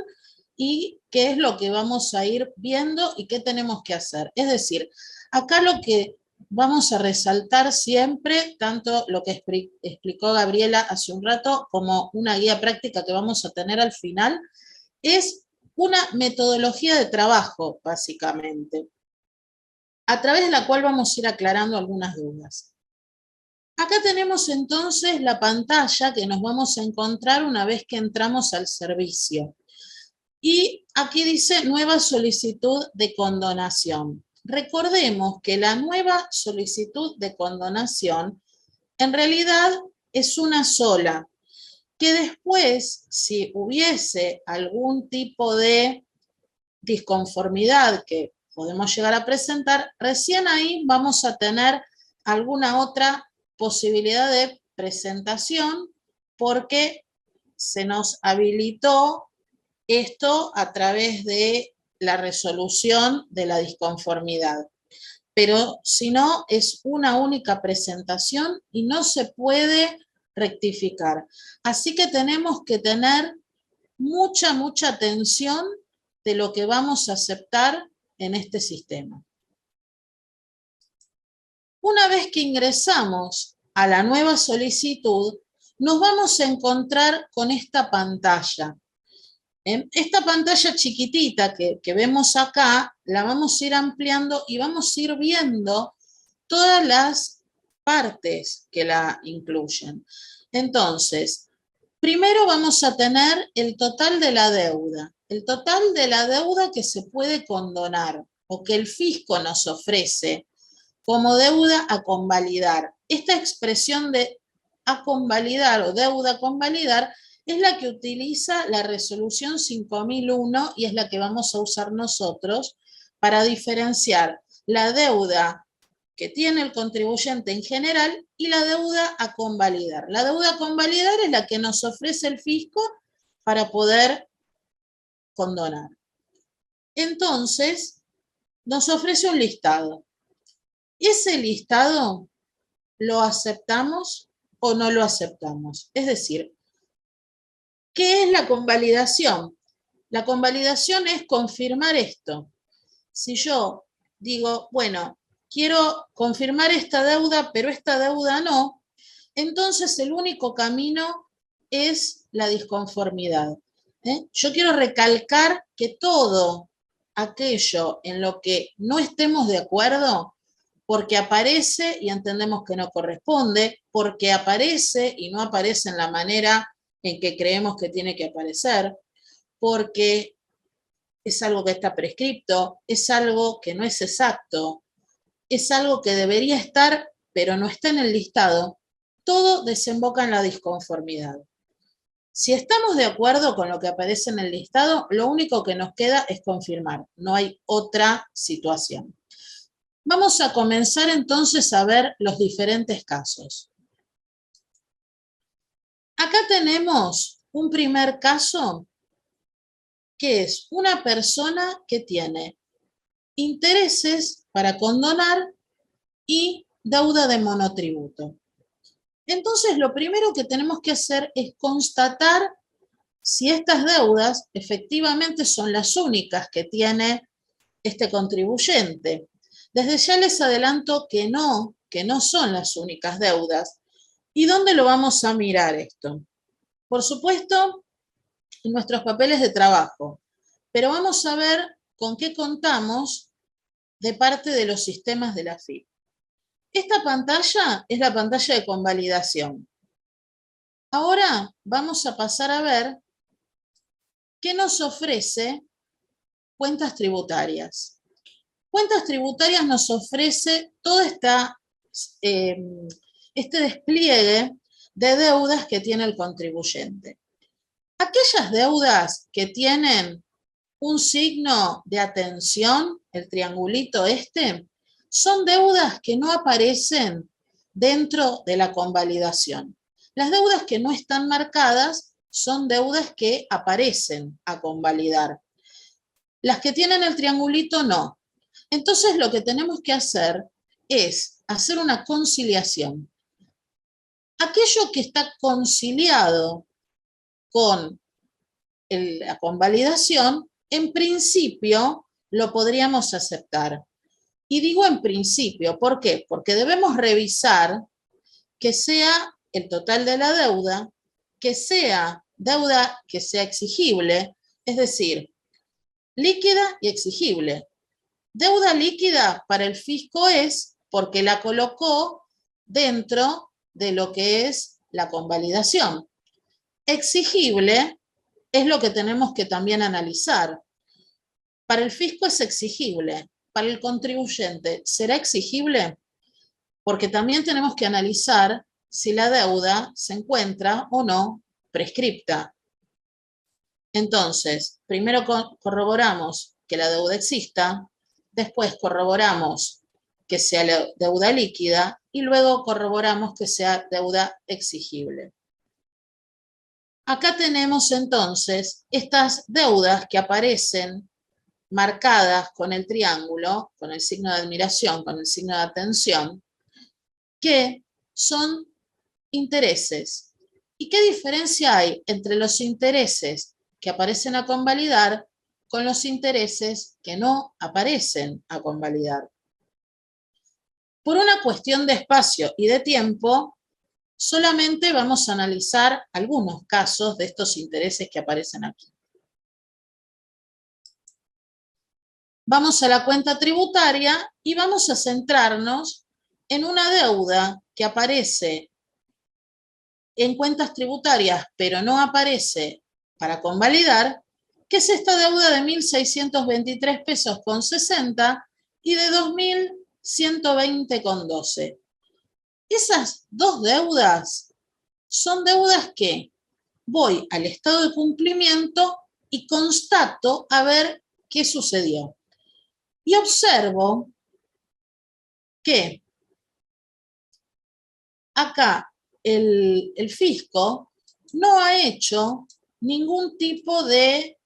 y qué es lo que vamos a ir viendo y qué tenemos que hacer. Es decir, acá lo que vamos a resaltar siempre, tanto lo que explicó Gabriela hace un rato como una guía práctica que vamos a tener al final, es una metodología de trabajo, básicamente, a través de la cual vamos a ir aclarando algunas dudas. Acá tenemos entonces la pantalla que nos vamos a encontrar una vez que entramos al servicio. Y aquí dice nueva solicitud de condonación. Recordemos que la nueva solicitud de condonación en realidad es una sola, que después, si hubiese algún tipo de disconformidad que podemos llegar a presentar, recién ahí vamos a tener alguna otra posibilidad de presentación porque se nos habilitó esto a través de la resolución de la disconformidad. Pero si no, es una única presentación y no se puede rectificar. Así que tenemos que tener mucha atención de lo que vamos a aceptar en este sistema. Una vez que ingresamos a la nueva solicitud, nos vamos a encontrar con esta pantalla. Esta pantalla chiquitita que vemos acá, la vamos a ir ampliando y vamos a ir viendo todas las partes que la incluyen. Entonces, primero vamos a tener el total de la deuda. El total de la deuda que se puede condonar o que el fisco nos ofrece como deuda a convalidar. Esta expresión de a convalidar o deuda a convalidar es la que utiliza la resolución 5001 y es la que vamos a usar nosotros para diferenciar la deuda que tiene el contribuyente en general y la deuda a convalidar. La deuda a convalidar es la que nos ofrece el fisco para poder condonar. Entonces, nos ofrece un listado. Ese listado lo aceptamos o no lo aceptamos. Es decir, ¿qué es la convalidación? La convalidación es confirmar esto. Si yo digo, bueno, quiero confirmar esta deuda, pero esta deuda no, entonces el único camino es la disconformidad. Yo quiero recalcar que todo aquello en lo que no estemos de acuerdo, porque aparece y entendemos que no corresponde, porque aparece y no aparece en la manera en que creemos que tiene que aparecer, porque es algo que está prescripto, es algo que no es exacto, es algo que debería estar, pero no está en el listado, todo desemboca en la disconformidad. Si estamos de acuerdo con lo que aparece en el listado, lo único que nos queda es confirmar, no hay otra situación. Vamos a comenzar entonces a ver los diferentes casos. Acá tenemos un primer caso que es una persona que tiene intereses para condonar y deuda de monotributo. Entonces, lo primero que tenemos que hacer es constatar si estas deudas efectivamente son las únicas que tiene este contribuyente. Desde ya les adelanto que no son las únicas deudas. ¿Y dónde lo vamos a mirar esto? Por supuesto, en nuestros papeles de trabajo, pero vamos a ver con qué contamos de parte de los sistemas de la AFIP. Esta pantalla es la pantalla de convalidación. Ahora vamos a pasar a ver qué nos ofrece cuentas tributarias. Cuentas tributarias nos ofrece todo este despliegue de deudas que tiene el contribuyente. Aquellas deudas que tienen un signo de atención, el triangulito son deudas que no aparecen dentro de la convalidación. Las deudas que no están marcadas son deudas que aparecen a convalidar. Las que tienen el triangulito no. Entonces lo que tenemos que hacer es hacer una conciliación. Aquello que está conciliado con la convalidación, en principio lo podríamos aceptar. Y digo en principio, ¿por qué? Porque debemos revisar que sea el total de la deuda, que sea deuda que sea exigible, es decir, líquida y exigible. Deuda líquida para el fisco es porque la colocó dentro de lo que es la convalidación. Exigible es lo que tenemos que también analizar. Para el fisco es exigible. Para el contribuyente, ¿será exigible? Porque también tenemos que analizar si la deuda se encuentra o no prescripta. Entonces, primero corroboramos que la deuda exista, después corroboramos que sea deuda líquida y luego corroboramos que sea deuda exigible. Acá tenemos entonces estas deudas que aparecen marcadas con el triángulo, con el signo de admiración, con el signo de atención, que son intereses. ¿Y qué diferencia hay entre los intereses que aparecen a convalidar con los intereses que no aparecen a convalidar? Por una cuestión de espacio y de tiempo, solamente vamos a analizar algunos casos de estos intereses que aparecen aquí. Vamos a la cuenta tributaria y vamos a centrarnos en una deuda que aparece en cuentas tributarias, pero no aparece para convalidar, que es esta deuda de 1.623 pesos con 60 y de 2.120 con 12. Esas dos deudas son deudas que voy al estado de cumplimiento y constato a ver qué sucedió. Y observo que acá el fisco no ha hecho ningún tipo de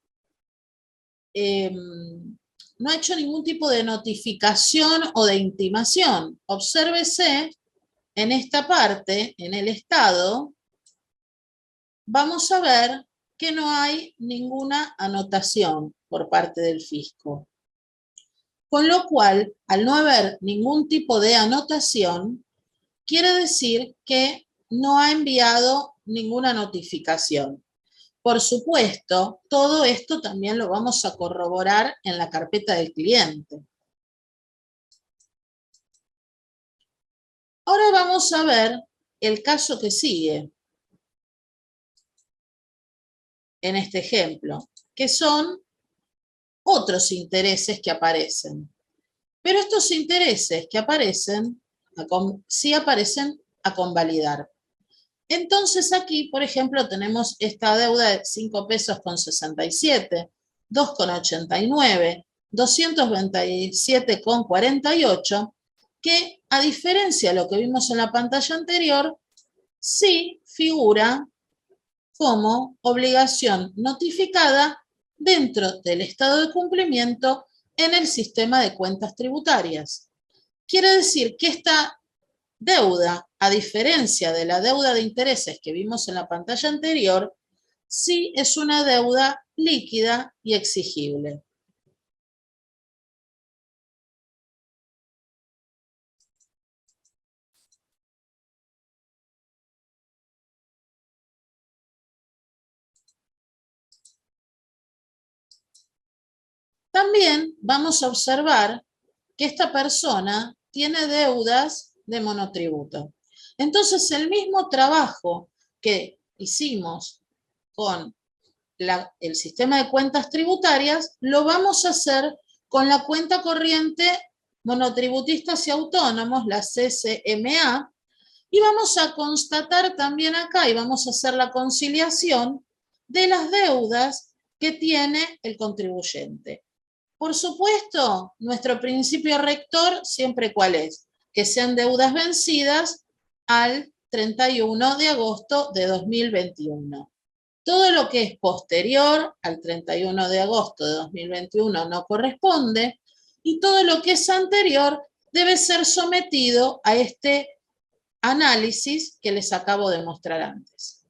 notificación o de intimación. Obsérvese en esta parte, en el estado, vamos a ver que no hay ninguna anotación por parte del fisco. Con lo cual, al no haber ningún tipo de anotación, quiere decir que no ha enviado ninguna notificación. Por supuesto, todo esto también lo vamos a corroborar en la carpeta del cliente. Ahora vamos a ver el caso que sigue en este ejemplo, que son otros intereses que aparecen. Pero estos intereses que aparecen, sí aparecen a convalidar. Entonces aquí, por ejemplo, tenemos esta deuda de 5 pesos con 67, 2 con 89, 227 con 48, que a diferencia de lo que vimos en la pantalla anterior, sí figura como obligación notificada dentro del estado de cumplimiento en el sistema de cuentas tributarias. Quiere decir que esta deuda, a diferencia de la deuda de intereses que vimos en la pantalla anterior, sí es una deuda líquida y exigible. También vamos a observar que esta persona tiene deudas de monotributo. Entonces, el mismo trabajo que hicimos con el sistema de cuentas tributarias, lo vamos a hacer con la cuenta corriente monotributistas y autónomos, la CCMA, y vamos a constatar también acá, y vamos a hacer la conciliación de las deudas que tiene el contribuyente. Por supuesto, nuestro principio rector siempre ¿cuál es? Que sean deudas vencidas al 31 de agosto de 2021. Todo lo que es posterior al 31 de agosto de 2021 no corresponde y todo lo que es anterior debe ser sometido a este análisis que les acabo de mostrar antes.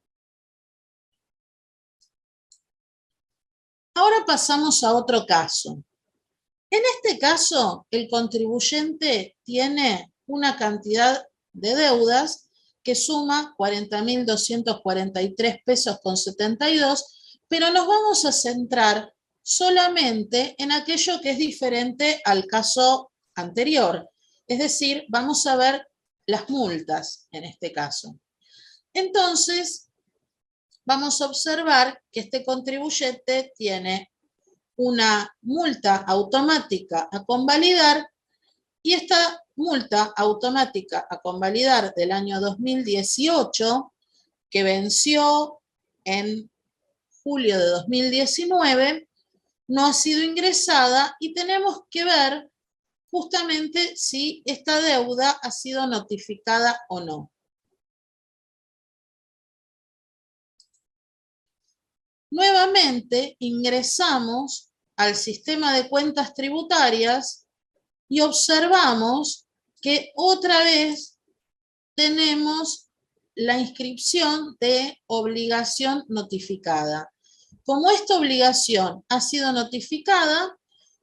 Ahora pasamos a otro caso. En este caso, el contribuyente tiene una cantidad de deudas que suma 40.243 pesos con 72, pero nos vamos a centrar solamente en aquello que es diferente al caso anterior. Es decir, vamos a ver las multas en este caso. Entonces, vamos a observar que este contribuyente tiene una multa automática a convalidar y esta multa automática a convalidar del año 2018, que venció en julio de 2019, no ha sido ingresada y tenemos que ver justamente si esta deuda ha sido notificada o no. Nuevamente ingresamos al sistema de cuentas tributarias y observamos que otra vez tenemos la inscripción de obligación notificada. Como esta obligación ha sido notificada,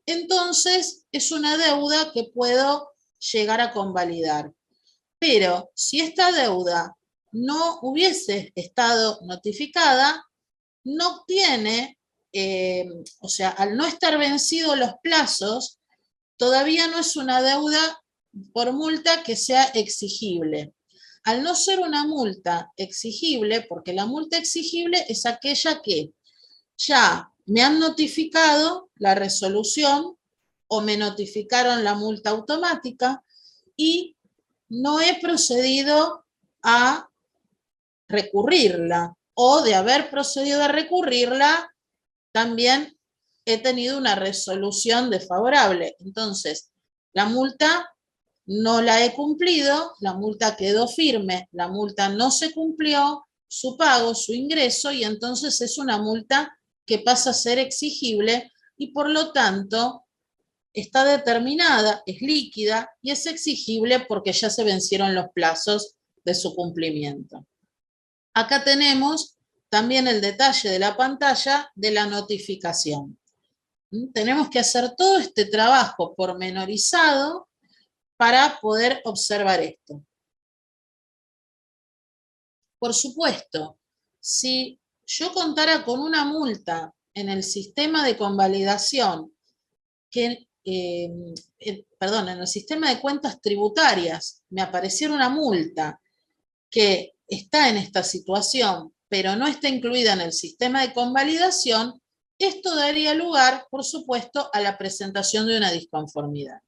entonces es una deuda que puedo llegar a convalidar. Pero si esta deuda no hubiese estado notificada, no tiene, o sea, al no estar vencidos los plazos, todavía no es una deuda por multa que sea exigible. Al no ser una multa exigible, porque la multa exigible es aquella que ya me han notificado la resolución o me notificaron la multa automática y no he procedido a recurrirla, o de haber procedido a recurrirla, también he tenido una resolución desfavorable. Entonces, la multa no la he cumplido, la multa quedó firme, la multa no se cumplió, su pago, su ingreso, y entonces es una multa que pasa a ser exigible y por lo tanto está determinada, es líquida y es exigible porque ya se vencieron los plazos de su cumplimiento. Acá tenemos también el detalle de la pantalla de la notificación. Tenemos que hacer todo este trabajo pormenorizado para poder observar esto. Por supuesto, si yo contara con una multa en el sistema de convalidación, en el sistema de cuentas tributarias, me apareciera una multa que está en esta situación, pero no está incluida en el sistema de convalidación, esto daría lugar, por supuesto, a la presentación de una disconformidad.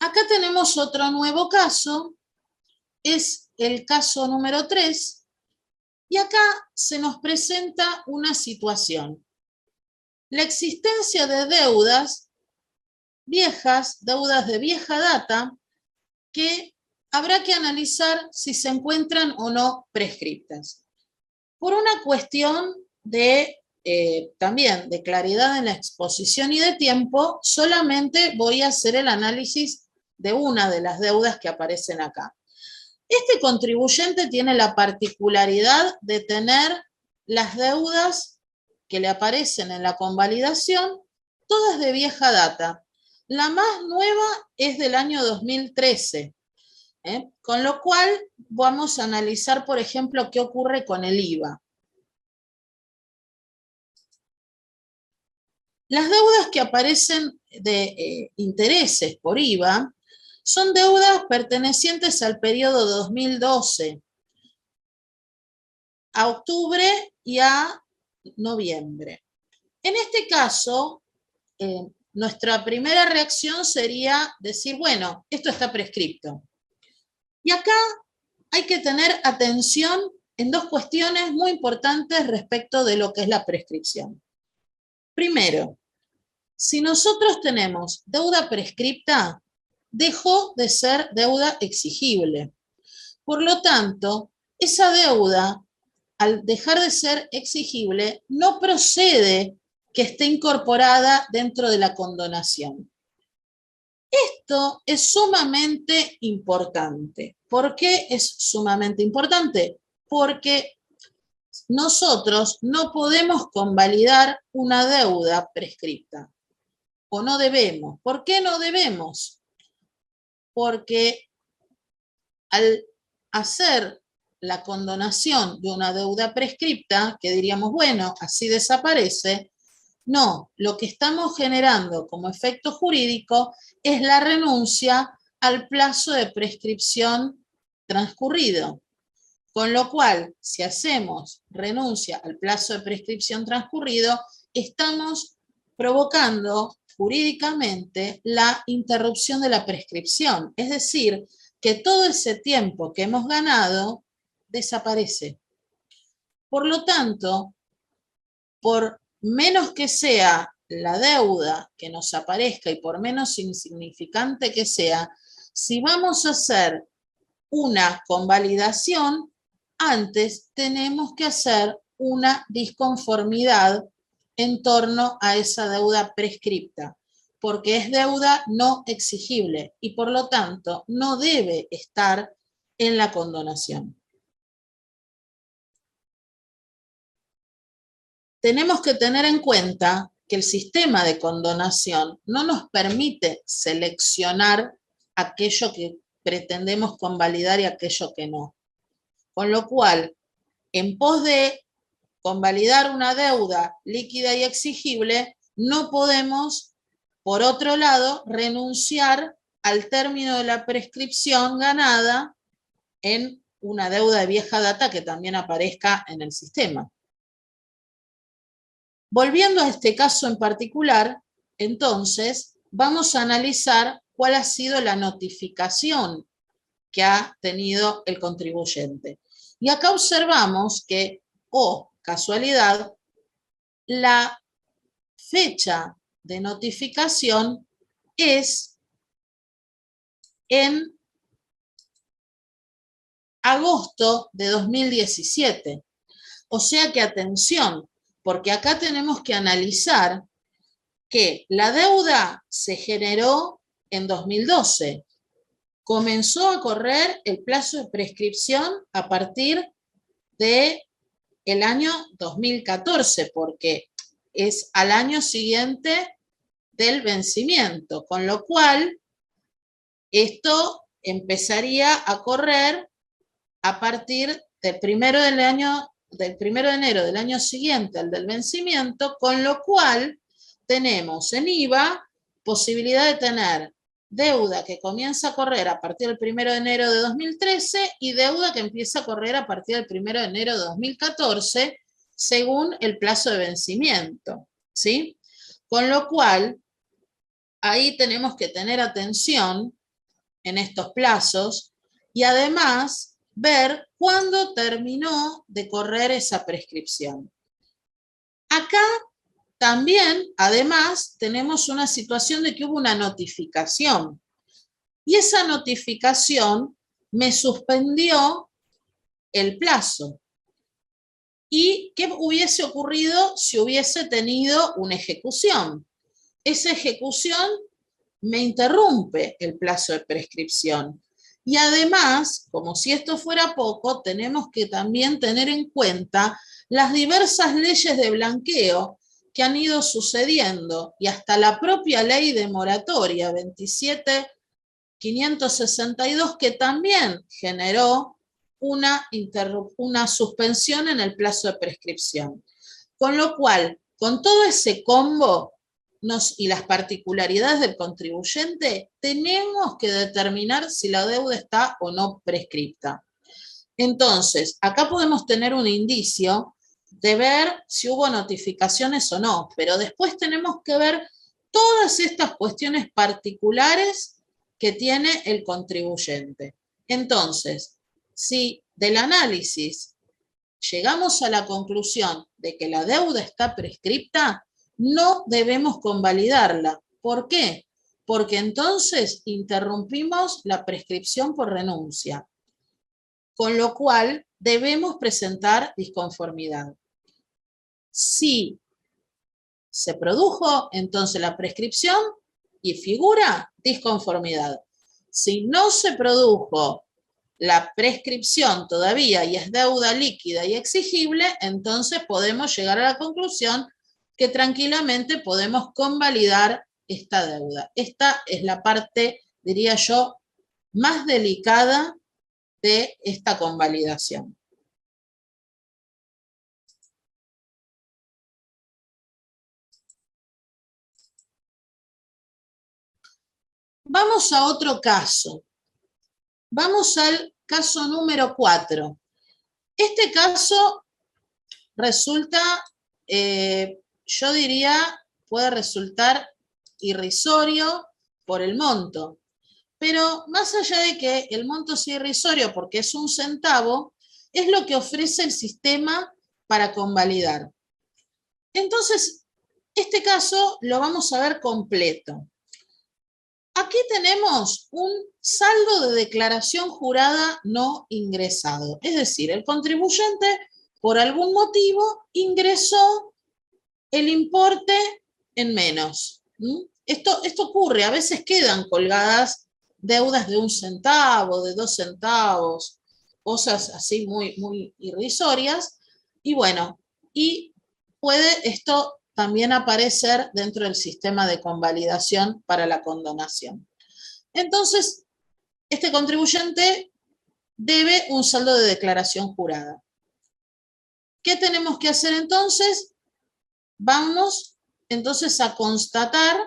Acá tenemos otro nuevo caso, es el caso número 3, y acá se nos presenta una situación. La existencia de deudas viejas, deudas de vieja data, que habrá que analizar si se encuentran o no prescriptas. Por una cuestión de también de claridad en la exposición y de tiempo, solamente voy a hacer el análisis de una de las deudas que aparecen acá. Este contribuyente tiene la particularidad de tener las deudas que le aparecen en la convalidación, todas de vieja data. La más nueva es del año 2013, con lo cual vamos a analizar, por ejemplo, qué ocurre con el IVA. Las deudas que aparecen de intereses por IVA son deudas pertenecientes al periodo de 2012 a octubre y a noviembre. En este caso, nuestra primera reacción sería decir, bueno, esto está prescripto. Y acá hay que tener atención en dos cuestiones muy importantes respecto de lo que es la prescripción. Primero, si nosotros tenemos deuda prescripta, dejó de ser deuda exigible. Por lo tanto, esa deuda, al dejar de ser exigible, no procede que esté incorporada dentro de la condonación. Esto es sumamente importante. ¿Por qué es sumamente importante? Porque nosotros no podemos convalidar una deuda prescripta. O no debemos. ¿Por qué no debemos? Porque al hacer la condonación de una deuda prescripta, que diríamos, bueno, así desaparece, no, lo que estamos generando como efecto jurídico es la renuncia al plazo de prescripción transcurrido. Con lo cual, si hacemos renuncia al plazo de prescripción transcurrido, estamos provocando jurídicamente la interrupción de la prescripción. Es decir, que todo ese tiempo que hemos ganado desaparece. Por lo tanto, por menos que sea la deuda que nos aparezca y por menos insignificante que sea, si vamos a hacer una convalidación, antes tenemos que hacer una disconformidad en torno a esa deuda prescripta, porque es deuda no exigible y por lo tanto no debe estar en la condonación. Tenemos que tener en cuenta que el sistema de condonación no nos permite seleccionar aquello que pretendemos convalidar y aquello que no. Con lo cual, en pos de convalidar una deuda líquida y exigible, no podemos, por otro lado, renunciar al término de la prescripción ganada en una deuda de vieja data que también aparezca en el sistema. Volviendo a este caso en particular, entonces, vamos a analizar cuál ha sido la notificación que ha tenido el contribuyente. Y acá observamos que, casualidad, la fecha de notificación es en agosto de 2017. O sea que atención, porque acá tenemos que analizar que la deuda se generó en 2012. Comenzó a correr el plazo de prescripción a partir del año 2014, porque es al año siguiente del vencimiento, con lo cual esto empezaría a correr a partir del 1 de enero del año siguiente al del vencimiento, con lo cual tenemos en IVA posibilidad de tener deuda que comienza a correr a partir del 1 de enero de 2013 y deuda que empieza a correr a partir del 1 de enero de 2014 según el plazo de vencimiento, ¿sí? Con lo cual, ahí tenemos que tener atención en estos plazos y además ver cuándo terminó de correr esa prescripción. Acá también, además, tenemos una situación de que hubo una notificación y esa notificación me suspendió el plazo. ¿Y qué hubiese ocurrido si hubiese tenido una ejecución? Esa ejecución me interrumpe el plazo de prescripción. Y además, como si esto fuera poco, tenemos que también tener en cuenta las diversas leyes de blanqueo que han ido sucediendo y hasta la propia ley de moratoria 27.562 que también generó una suspensión en el plazo de prescripción. Con lo cual, con todo ese combo y las particularidades del contribuyente, tenemos que determinar si la deuda está o no prescripta. Entonces, acá podemos tener un indicio de ver si hubo notificaciones o no, pero después tenemos que ver todas estas cuestiones particulares que tiene el contribuyente. Entonces, si del análisis llegamos a la conclusión de que la deuda está prescripta, no debemos convalidarla. ¿Por qué? Porque entonces interrumpimos la prescripción por renuncia, con lo cual debemos presentar disconformidad. Si se produjo entonces la prescripción y figura disconformidad. Si no se produjo la prescripción todavía y es deuda líquida y exigible, entonces podemos llegar a la conclusión que tranquilamente podemos convalidar esta deuda. Esta es la parte, diría yo, más delicada de esta convalidación. Vamos a otro caso. Vamos al caso número 4. Este caso resulta, yo diría, puede resultar irrisorio por el monto. Pero más allá de que el monto sea irrisorio porque es 1 centavo, es lo que ofrece el sistema para convalidar. Entonces, este caso lo vamos a ver completo. Aquí tenemos un saldo de declaración jurada no ingresado. Es decir, el contribuyente, por algún motivo, ingresó el importe en menos. Esto ocurre, a veces quedan colgadas deudas de 1 centavo, de 2 centavos, cosas así muy irrisorias, y bueno, y puede esto también aparecer dentro del sistema de convalidación para la condonación. Entonces, este contribuyente debe un saldo de declaración jurada. ¿Qué tenemos que hacer entonces? Vamos entonces a constatar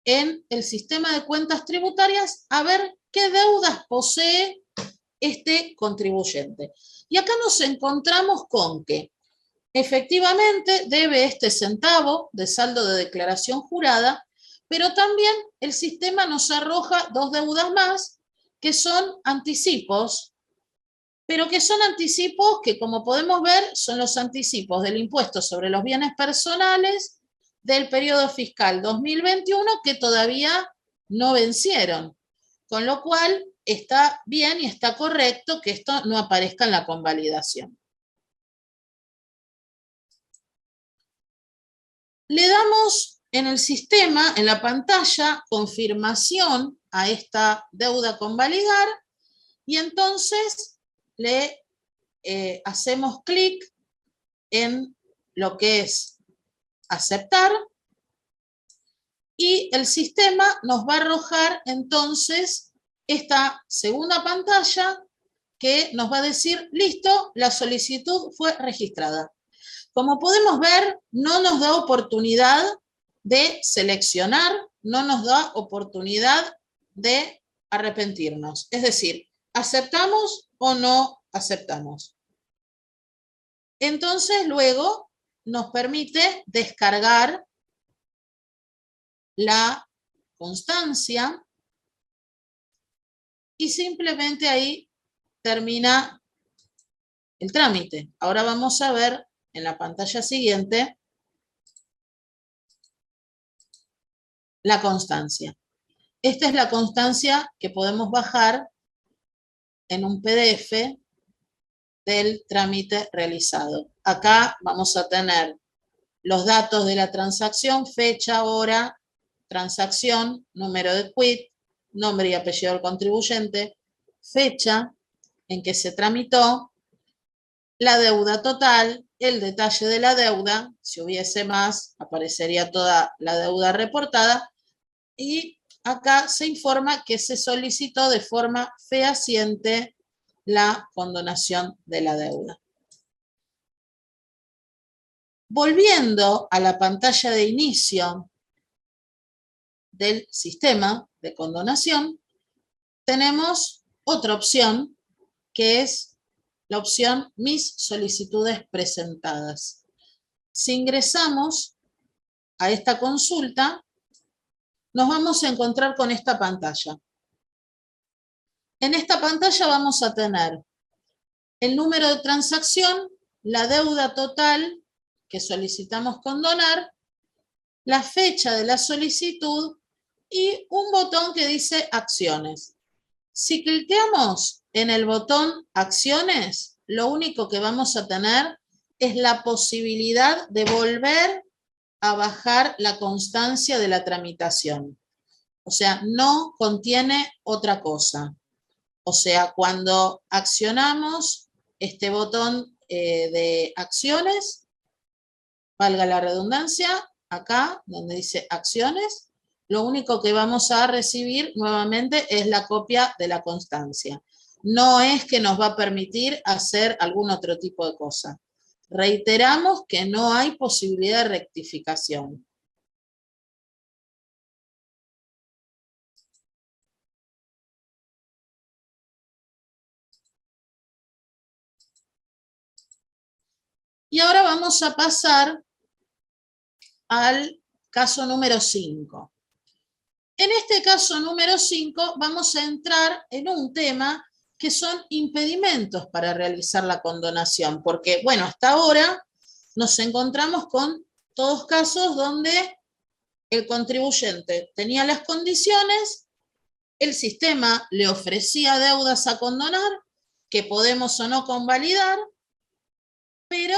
en el sistema de cuentas tributarias a ver qué deudas posee este contribuyente. Y acá nos encontramos con que efectivamente debe este centavo de saldo de declaración jurada, pero también el sistema nos arroja 2 deudas más que son anticipos, pero que son anticipos que, como podemos ver, son los anticipos del impuesto sobre los bienes personales del periodo fiscal 2021 que todavía no vencieron, con lo cual está bien y está correcto que esto no aparezca en la convalidación. Le damos en el sistema, en la pantalla, confirmación a esta deuda con validar y entonces le hacemos clic en lo que es aceptar y el sistema nos va a arrojar entonces esta segunda pantalla que nos va a decir, listo, la solicitud fue registrada. Como podemos ver, no nos da oportunidad de seleccionar, no nos da oportunidad de arrepentirnos. Es decir, ¿aceptamos o no aceptamos? Entonces, luego nos permite descargar la constancia y simplemente ahí termina el trámite. Ahora vamos a ver en la pantalla siguiente la constancia. Esta es la constancia que podemos bajar en un PDF del trámite realizado. Acá vamos a tener los datos de la transacción, fecha, hora, transacción, número de quit, nombre y apellido del contribuyente, fecha en que se tramitó, la deuda total, el detalle de la deuda, si hubiese más, aparecería toda la deuda reportada, y acá se informa que se solicitó de forma fehaciente la condonación de la deuda. Volviendo a la pantalla de inicio del sistema de condonación, tenemos otra opción que es la opción Mis solicitudes presentadas. Si ingresamos a esta consulta, nos vamos a encontrar con esta pantalla. En esta pantalla vamos a tener el número de transacción, la deuda total que solicitamos condonar, la fecha de la solicitud y un botón que dice acciones. Si cliqueamos en el botón acciones, lo único que vamos a tener es la posibilidad de volver a bajar la constancia de la tramitación. O sea, no contiene otra cosa. O sea, cuando accionamos este botón de acciones, valga la redundancia, acá donde dice acciones, lo único que vamos a recibir nuevamente es la copia de la constancia. No es que nos va a permitir hacer algún otro tipo de cosa. Reiteramos que no hay posibilidad de rectificación. Y ahora vamos a pasar al caso número 5. En este caso número 5 vamos a entrar en un tema que son impedimentos para realizar la condonación, porque, bueno, hasta ahora nos encontramos con todos casos donde el contribuyente tenía las condiciones, el sistema le ofrecía deudas a condonar, que podemos o no convalidar, pero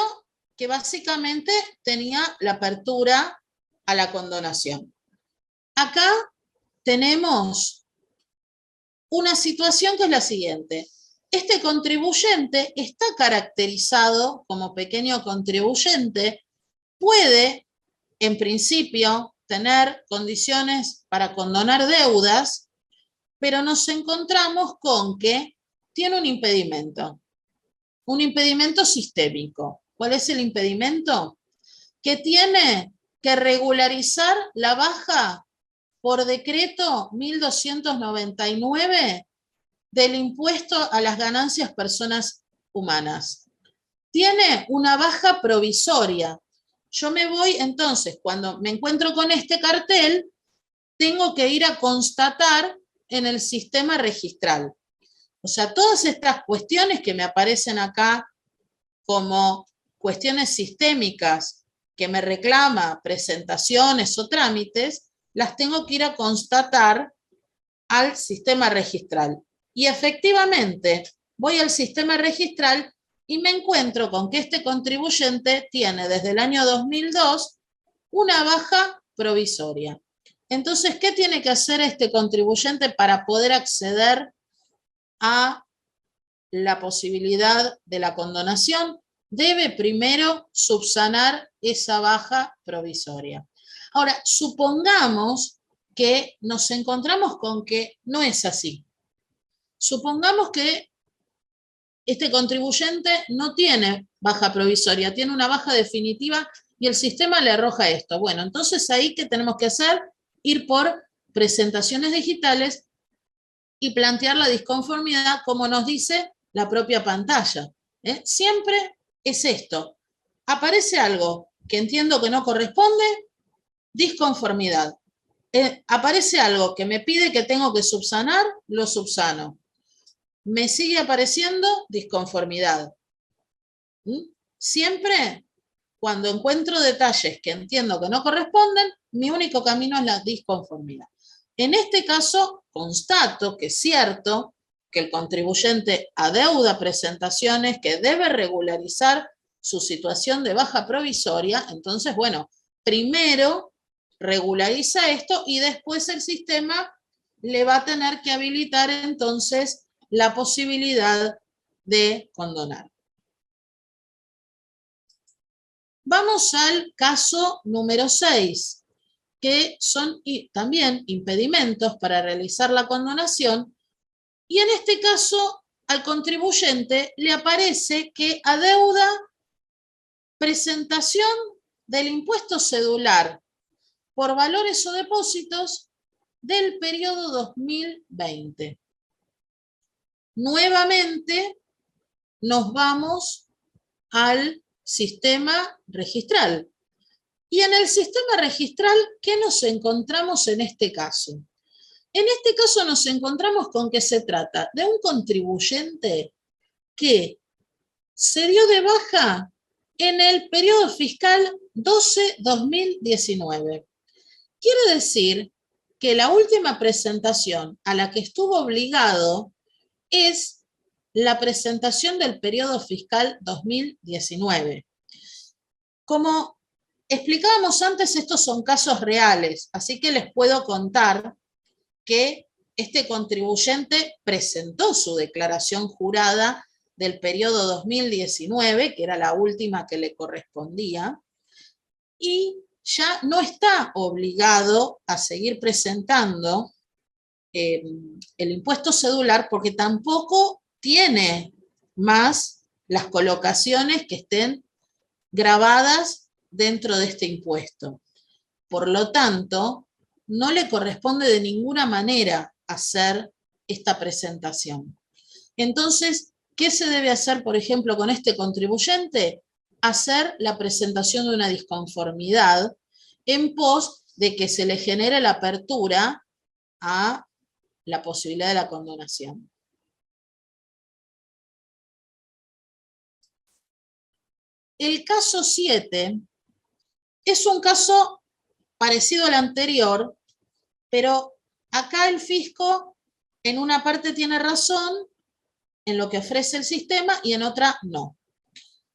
que básicamente tenía la apertura a la condonación. Acá tenemos una situación que es la siguiente. Este contribuyente está caracterizado como pequeño contribuyente, puede, en principio, tener condiciones para condonar deudas, pero nos encontramos con que tiene un impedimento sistémico. ¿Cuál es el impedimento? Que tiene que regularizar la baja por decreto 1299 del impuesto a las ganancias personas humanas. Tiene una baja provisoria. Yo me voy, entonces, cuando me encuentro con este cartel, tengo que ir a constatar en el sistema registral. O sea, todas estas cuestiones que me aparecen acá como cuestiones sistémicas que me reclama presentaciones o trámites, las tengo que ir a constatar al sistema registral. Y efectivamente, voy al sistema registral y me encuentro con que este contribuyente tiene desde el año 2002 una baja provisoria. Entonces, ¿qué tiene que hacer este contribuyente para poder acceder a la posibilidad de la condonación? Debe primero subsanar esa baja provisoria. Ahora, supongamos que nos encontramos con que no es así. Supongamos que este contribuyente no tiene baja provisoria, tiene una baja definitiva y el sistema le arroja esto. Bueno, entonces ahí, ¿qué tenemos que hacer? Ir por presentaciones digitales y plantear la disconformidad como nos dice la propia pantalla. Siempre es esto. Aparece algo que entiendo que no corresponde, disconformidad. Aparece algo que me pide que tengo que subsanar, lo subsano. Me sigue apareciendo disconformidad. Siempre, cuando encuentro detalles que entiendo que no corresponden, mi único camino es la disconformidad. En este caso, constato que es cierto que el contribuyente adeuda presentaciones, que debe regularizar su situación de baja provisoria. Entonces, bueno, primero regulariza esto y después el sistema le va a tener que habilitar entonces la posibilidad de condonar. Vamos al caso número 6, que son también impedimentos para realizar la condonación, y en este caso al contribuyente le aparece que adeuda presentación del impuesto cedular por valores o depósitos del periodo 2020. Nuevamente nos vamos al sistema registral. Y en el sistema registral, ¿qué nos encontramos en este caso? En este caso nos encontramos con que se trata de un contribuyente que se dio de baja en el periodo fiscal 12-2019. Quiere decir que la última presentación a la que estuvo obligado es la presentación del periodo fiscal 2019. Como explicábamos antes, estos son casos reales, así que les puedo contar que este contribuyente presentó su declaración jurada del periodo 2019, que era la última que le correspondía, y ya no está obligado a seguir presentando el impuesto cedular porque tampoco tiene más las colocaciones que estén grabadas dentro de este impuesto. Por lo tanto, no le corresponde de ninguna manera hacer esta presentación. Entonces, ¿qué se debe hacer, por ejemplo, con este contribuyente? Hacer la presentación de una disconformidad en pos de que se le genere la apertura a la posibilidad de la condonación. El caso 7 es un caso parecido al anterior, pero acá el fisco en una parte tiene razón en lo que ofrece el sistema y en otra no.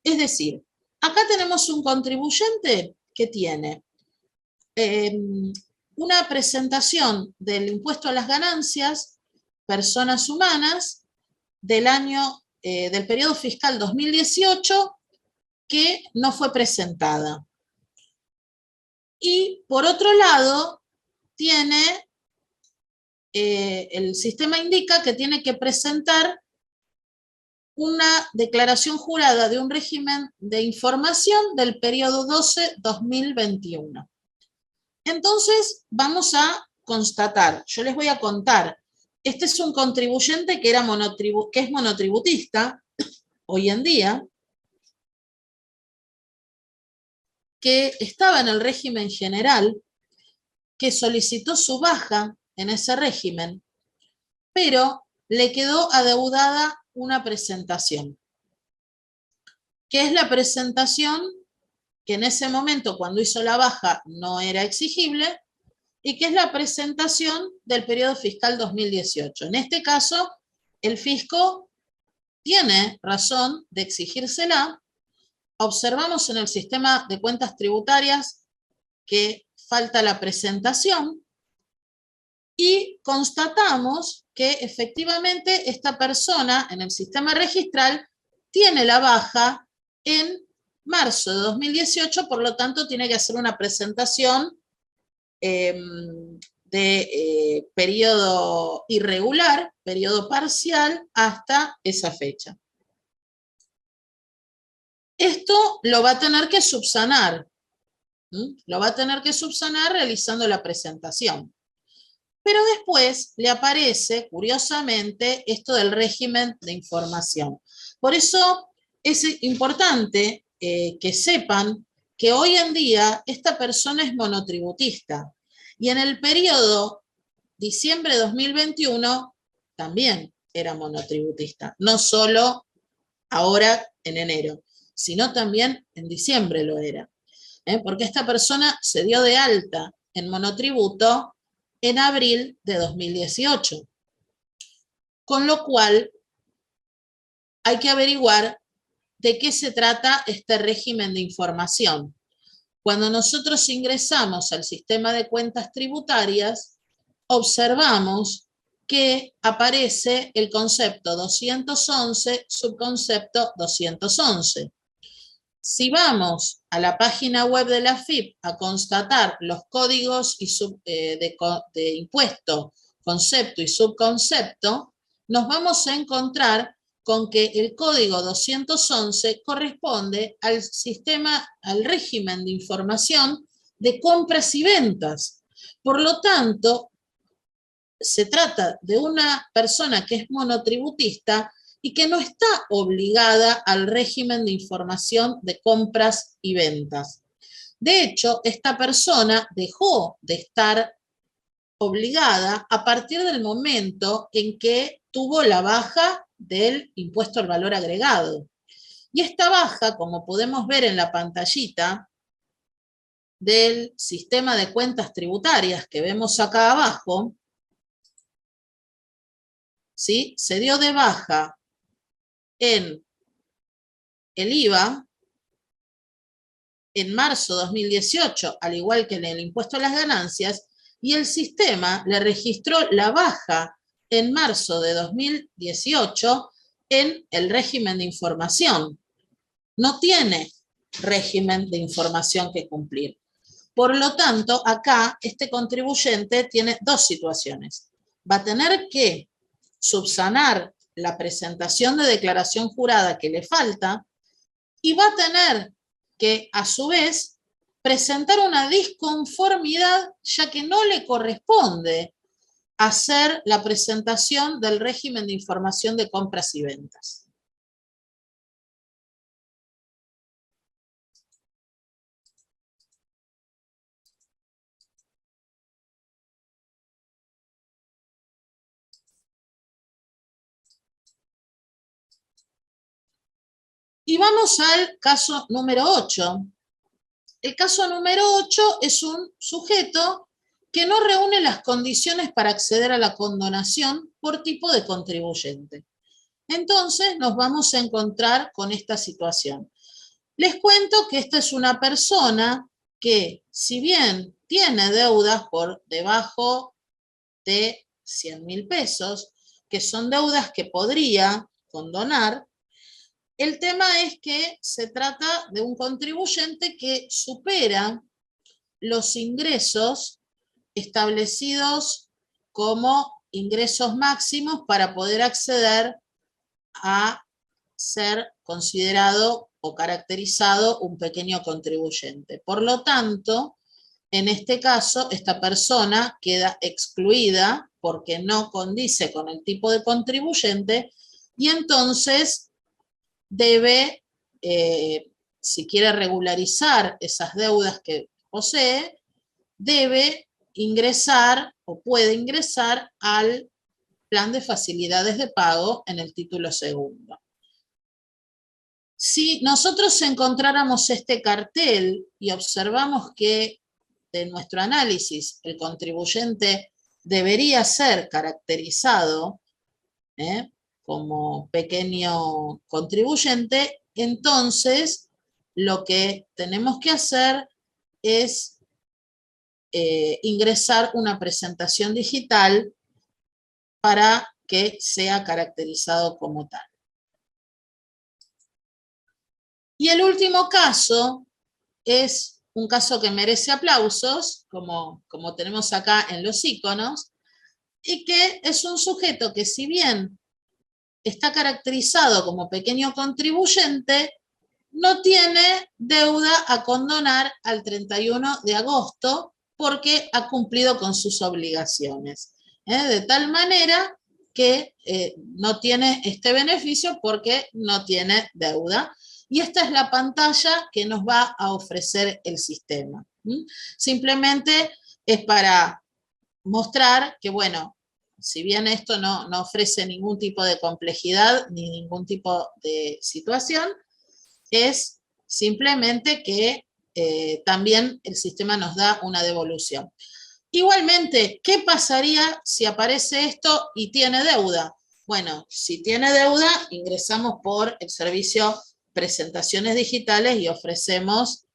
Es decir, acá tenemos un contribuyente que tiene una presentación del impuesto a las ganancias, personas humanas, del periodo fiscal 2018 que no fue presentada. Y por otro lado, el sistema indica que tiene que presentar una declaración jurada de un régimen de información del periodo 12-2021. Entonces, vamos a constatar, yo les voy a contar, este es un contribuyente que es monotributista hoy en día, que estaba en el régimen general, que solicitó su baja en ese régimen, pero le quedó adeudada una presentación, que es la presentación que en ese momento, cuando hizo la baja, no era exigible, y que es la presentación del periodo fiscal 2018. En este caso, el fisco tiene razón de exigírsela. Observamos en el sistema de cuentas tributarias que falta la presentación y constatamos que efectivamente esta persona en el sistema registral tiene la baja en marzo de 2018, por lo tanto tiene que hacer una presentación de periodo irregular, periodo parcial, hasta esa fecha. Esto lo va a tener que subsanar. Lo va a tener que subsanar realizando la presentación. Pero después le aparece, curiosamente, esto del régimen de información. Por eso es importante que sepan que hoy en día esta persona es monotributista. Y en el periodo diciembre de 2021 también era monotributista. No solo ahora en enero, sino también en diciembre lo era. Porque esta persona se dio de alta en monotributo en abril de 2018. Con lo cual, hay que averiguar de qué se trata este régimen de información. Cuando nosotros ingresamos al sistema de cuentas tributarias, observamos que aparece el concepto 211, subconcepto 211. Si vamos a la página web de la AFIP a constatar los códigos de impuesto, concepto y subconcepto, nos vamos a encontrar con que el código 211 corresponde al régimen de información de compras y ventas. Por lo tanto, se trata de una persona que es monotributista y que no está obligada al régimen de información de compras y ventas. De hecho, esta persona dejó de estar obligada a partir del momento en que tuvo la baja del impuesto al valor agregado. Y esta baja, como podemos ver en la pantallita del sistema de cuentas tributarias que vemos acá abajo, ¿sí? Se dio de baja en el IVA en marzo de 2018, al igual que en el impuesto a las ganancias, y el sistema le registró la baja en marzo de 2018 en el régimen de información. No tiene régimen de información que cumplir. Por lo tanto, acá este contribuyente tiene dos situaciones. Va a tener que subsanar la presentación de declaración jurada que le falta y va a tener que, a su vez, presentar una disconformidad, ya que no le corresponde hacer la presentación del régimen de información de compras y ventas. Y vamos al caso número 8. El caso número 8 es un sujeto que no reúne las condiciones para acceder a la condonación por tipo de contribuyente. Entonces nos vamos a encontrar con esta situación. Les cuento que esta es una persona que, si bien tiene deudas por debajo de 100.000 pesos, que son deudas que podría condonar, el tema es que se trata de un contribuyente que supera los ingresos establecidos como ingresos máximos para poder acceder a ser considerado o caracterizado un pequeño contribuyente. Por lo tanto, en este caso, esta persona queda excluida porque no condice con el tipo de contribuyente y entonces debe, si quiere regularizar esas deudas que posee, debe ingresar o puede ingresar al plan de facilidades de pago en el título segundo. Si nosotros encontráramos este cartel y observamos que de nuestro análisis el contribuyente debería ser caracterizado como pequeño contribuyente, entonces lo que tenemos que hacer es ingresar una presentación digital para que sea caracterizado como tal. Y el último caso es un caso que merece aplausos, como tenemos acá en los iconos, y que es un sujeto que, si bien está caracterizado como pequeño contribuyente, no tiene deuda a condonar al 31 de agosto porque ha cumplido con sus obligaciones. De tal manera que no tiene este beneficio porque no tiene deuda. Y esta es la pantalla que nos va a ofrecer el sistema. Simplemente es para mostrar que, bueno, si bien esto no ofrece ningún tipo de complejidad ni ningún tipo de situación, es simplemente que también el sistema nos da una devolución. Igualmente, ¿qué pasaría si aparece esto y tiene deuda? Bueno, si tiene deuda, ingresamos por el servicio presentaciones digitales y ofrecemos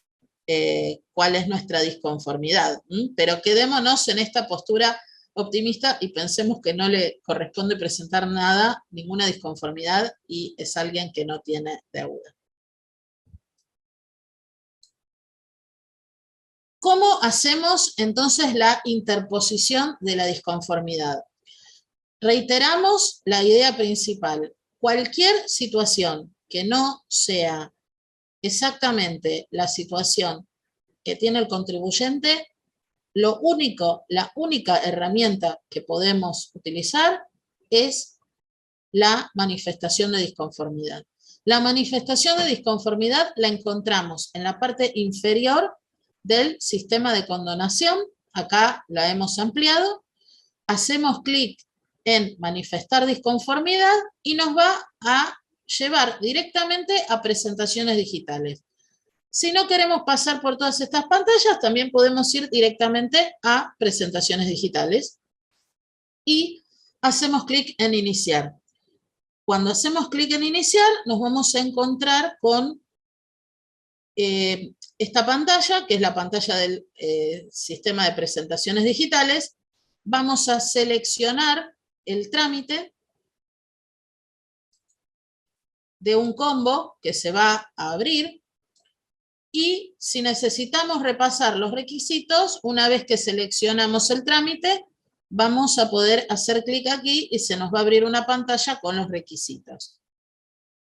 cuál es nuestra disconformidad. Pero quedémonos en esta postura optimista y pensemos que no le corresponde presentar nada, ninguna disconformidad, y es alguien que no tiene deuda. ¿Cómo hacemos entonces la interposición de la disconformidad? Reiteramos la idea principal. Cualquier situación que no sea exactamente la situación que tiene el contribuyente, la única herramienta que podemos utilizar es la manifestación de disconformidad. La manifestación de disconformidad la encontramos en la parte inferior del sistema de condonación. Acá la hemos ampliado. Hacemos clic en manifestar disconformidad y nos va a llevar directamente a presentaciones digitales. Si no queremos pasar por todas estas pantallas, también podemos ir directamente a presentaciones digitales y hacemos clic en iniciar. Cuando hacemos clic en iniciar, nos vamos a encontrar con esta pantalla, que es la pantalla del sistema de presentaciones digitales. Vamos a seleccionar el trámite de un combo que se va a abrir. Y si necesitamos repasar los requisitos, una vez que seleccionamos el trámite, vamos a poder hacer clic aquí y se nos va a abrir una pantalla con los requisitos.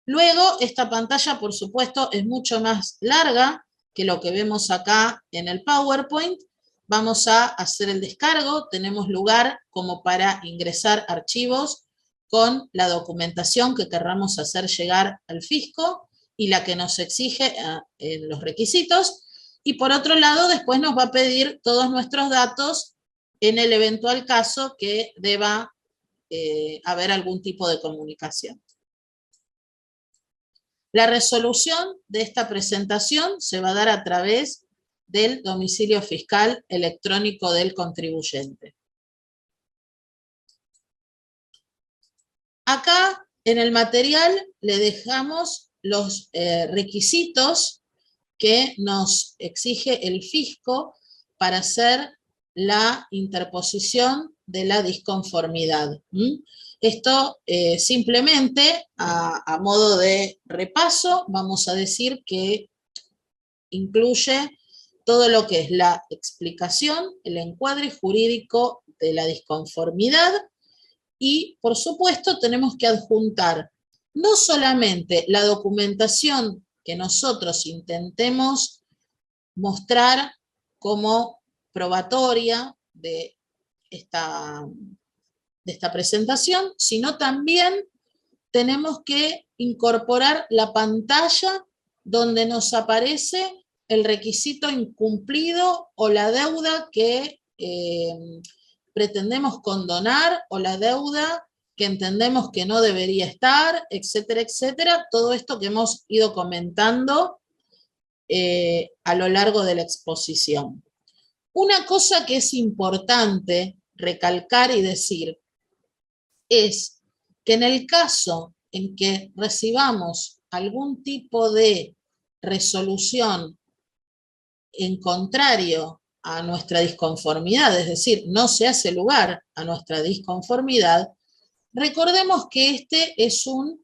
Luego, esta pantalla, por supuesto, es mucho más larga que lo que vemos acá en el PowerPoint. Vamos a hacer el descargo. Tenemos lugar como para ingresar archivos con la documentación que querramos hacer llegar al fisco y la que nos exige en los requisitos. Y por otro lado, después nos va a pedir todos nuestros datos en el eventual caso que deba haber algún tipo de comunicación. La resolución de esta presentación se va a dar a través del domicilio fiscal electrónico del contribuyente. Acá en el material le dejamos los requisitos que nos exige el fisco para hacer la interposición de la disconformidad. Esto simplemente a modo de repaso vamos a decir que incluye todo lo que es la explicación, el encuadre jurídico de la disconformidad y, por supuesto, tenemos que adjuntar no solamente la documentación que nosotros intentemos mostrar como probatoria de esta presentación, sino también tenemos que incorporar la pantalla donde nos aparece el requisito incumplido o la deuda que pretendemos condonar o la deuda que entendemos que no debería estar, etcétera, etcétera. Todo esto que hemos ido comentando a lo largo de la exposición. Una cosa que es importante recalcar y decir es que en el caso en que recibamos algún tipo de resolución en contrario a nuestra disconformidad, es decir, no se hace lugar a nuestra disconformidad, recordemos que este es un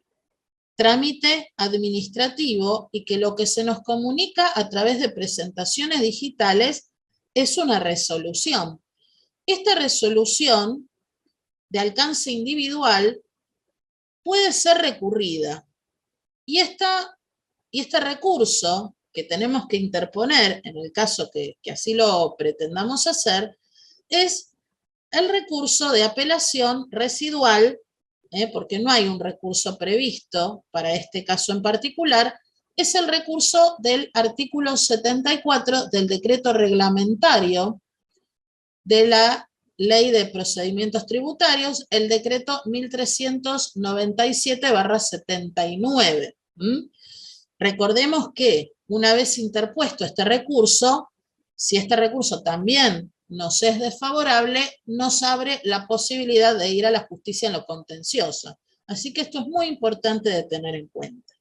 trámite administrativo y que lo que se nos comunica a través de presentaciones digitales es una resolución. Esta resolución de alcance individual puede ser recurrida y este recurso que tenemos que interponer en el caso que así lo pretendamos hacer es el recurso de apelación residual, porque no hay un recurso previsto para este caso en particular, es el recurso del artículo 74 del decreto reglamentario de la Ley de Procedimientos Tributarios, el decreto 1397/79. Recordemos que una vez interpuesto este recurso, si este recurso también nos es desfavorable, nos abre la posibilidad de ir a la justicia en lo contencioso. Así que esto es muy importante de tener en cuenta.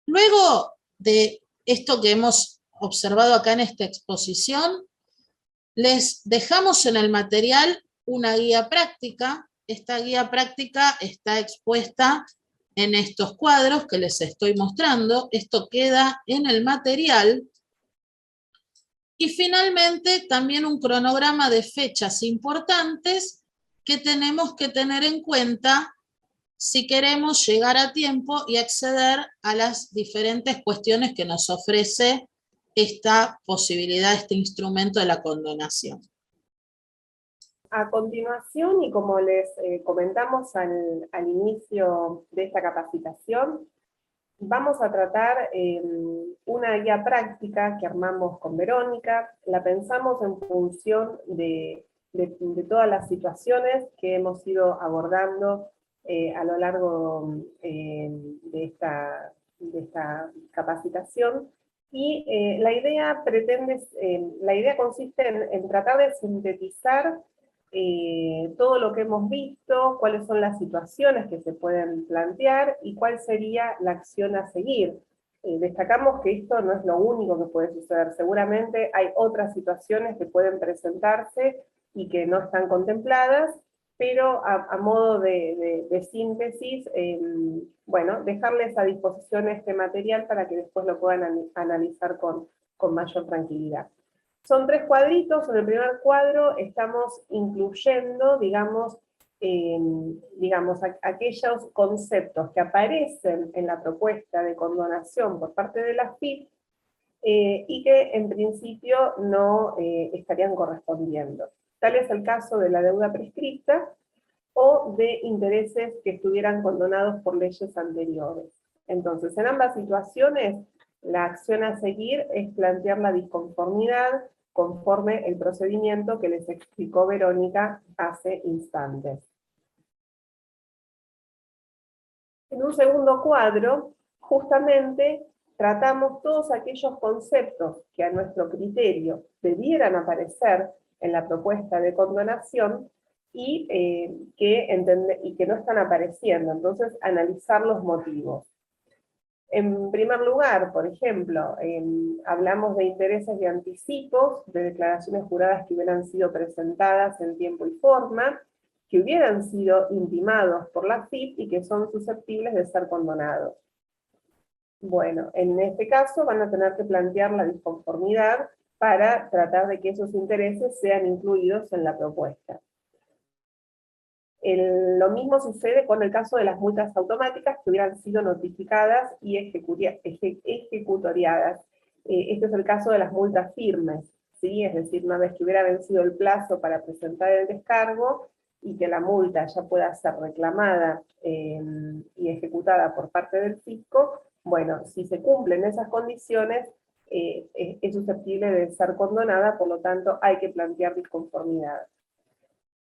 Luego de esto que hemos observado acá en esta exposición, les dejamos en el material una guía práctica. Esta guía práctica está expuesta en estos cuadros que les estoy mostrando. Esto queda en el material. Y finalmente también un cronograma de fechas importantes que tenemos que tener en cuenta si queremos llegar a tiempo y acceder a las diferentes cuestiones que nos ofrece esta posibilidad, este instrumento de la condonación. A continuación, y como les comentamos al inicio de esta capacitación, vamos a tratar una guía práctica que armamos con Verónica. La pensamos en función de todas las situaciones que hemos ido abordando a lo largo de esta capacitación. Y la idea consiste en tratar de sintetizar todo lo que hemos visto, cuáles son las situaciones que se pueden plantear y cuál sería la acción a seguir. Destacamos que esto no es lo único que puede suceder. Seguramente hay otras situaciones que pueden presentarse y que no están contempladas, pero a modo de síntesis, bueno, dejarles a disposición este material para que después lo puedan analizar con mayor tranquilidad. Son 3 cuadritos. En el primer cuadro estamos incluyendo, digamos, aquellos conceptos que aparecen en la propuesta de condonación por parte de la FIP y que en principio no estarían correspondiendo. Tal es el caso de la deuda prescripta o de intereses que estuvieran condonados por leyes anteriores. Entonces, en ambas situaciones, la acción a seguir es plantear la disconformidad conforme el procedimiento que les explicó Verónica hace instantes. En un segundo cuadro, justamente tratamos todos aquellos conceptos que a nuestro criterio debieran aparecer en la propuesta de condonación y que no están apareciendo. Entonces, analizar los motivos. En primer lugar, por ejemplo, hablamos de intereses de anticipos, de declaraciones juradas que hubieran sido presentadas en tiempo y forma, que hubieran sido intimados por la FIP y que son susceptibles de ser condonados. Bueno, en este caso van a tener que plantear la disconformidad para tratar de que esos intereses sean incluidos en la propuesta. Lo mismo sucede con el caso de las multas automáticas que hubieran sido notificadas y ejecutoriadas. Este es el caso de las multas firmes, ¿sí? Es decir, una vez que hubiera vencido el plazo para presentar el descargo y que la multa ya pueda ser reclamada y ejecutada por parte del fisco, bueno, si se cumplen esas condiciones, es susceptible de ser condonada, por lo tanto hay que plantear disconformidad.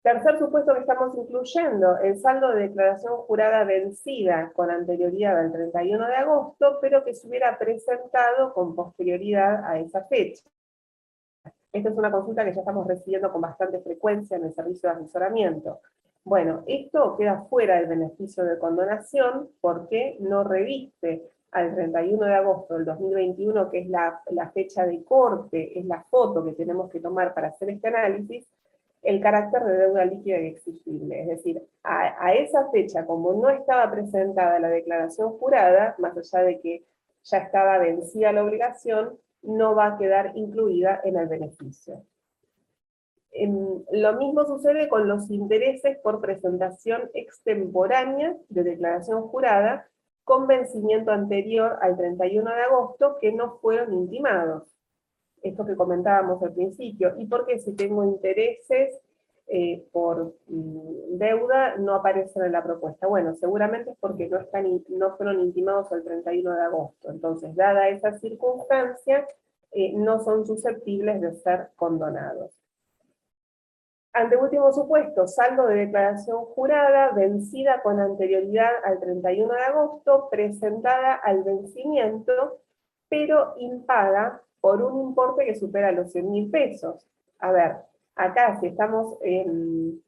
Tercer supuesto que estamos incluyendo, el saldo de declaración jurada vencida con anterioridad al 31 de agosto, pero que se hubiera presentado con posterioridad a esa fecha. Esta es una consulta que ya estamos recibiendo con bastante frecuencia en el servicio de asesoramiento. Bueno, esto queda fuera del beneficio de condonación porque no reviste al 31 de agosto del 2021, que es la fecha de corte, es la foto que tenemos que tomar para hacer este análisis, el carácter de deuda líquida y exigible. Es decir, a esa fecha, como no estaba presentada la declaración jurada, más allá de que ya estaba vencida la obligación, no va a quedar incluida en el beneficio. Lo mismo sucede con los intereses por presentación extemporánea de declaración jurada con vencimiento anterior al 31 de agosto que no fueron intimados. Esto que comentábamos al principio, y porque si tengo intereses por deuda no aparecen en la propuesta. Bueno, seguramente es porque no fueron intimados el 31 de agosto. Entonces, dada esa circunstancia, no son susceptibles de ser condonados. Anteúltimo supuesto, saldo de declaración jurada vencida con anterioridad al 31 de agosto, presentada al vencimiento, pero impaga por un importe que supera los 100.000 pesos. A ver, acá si estamos en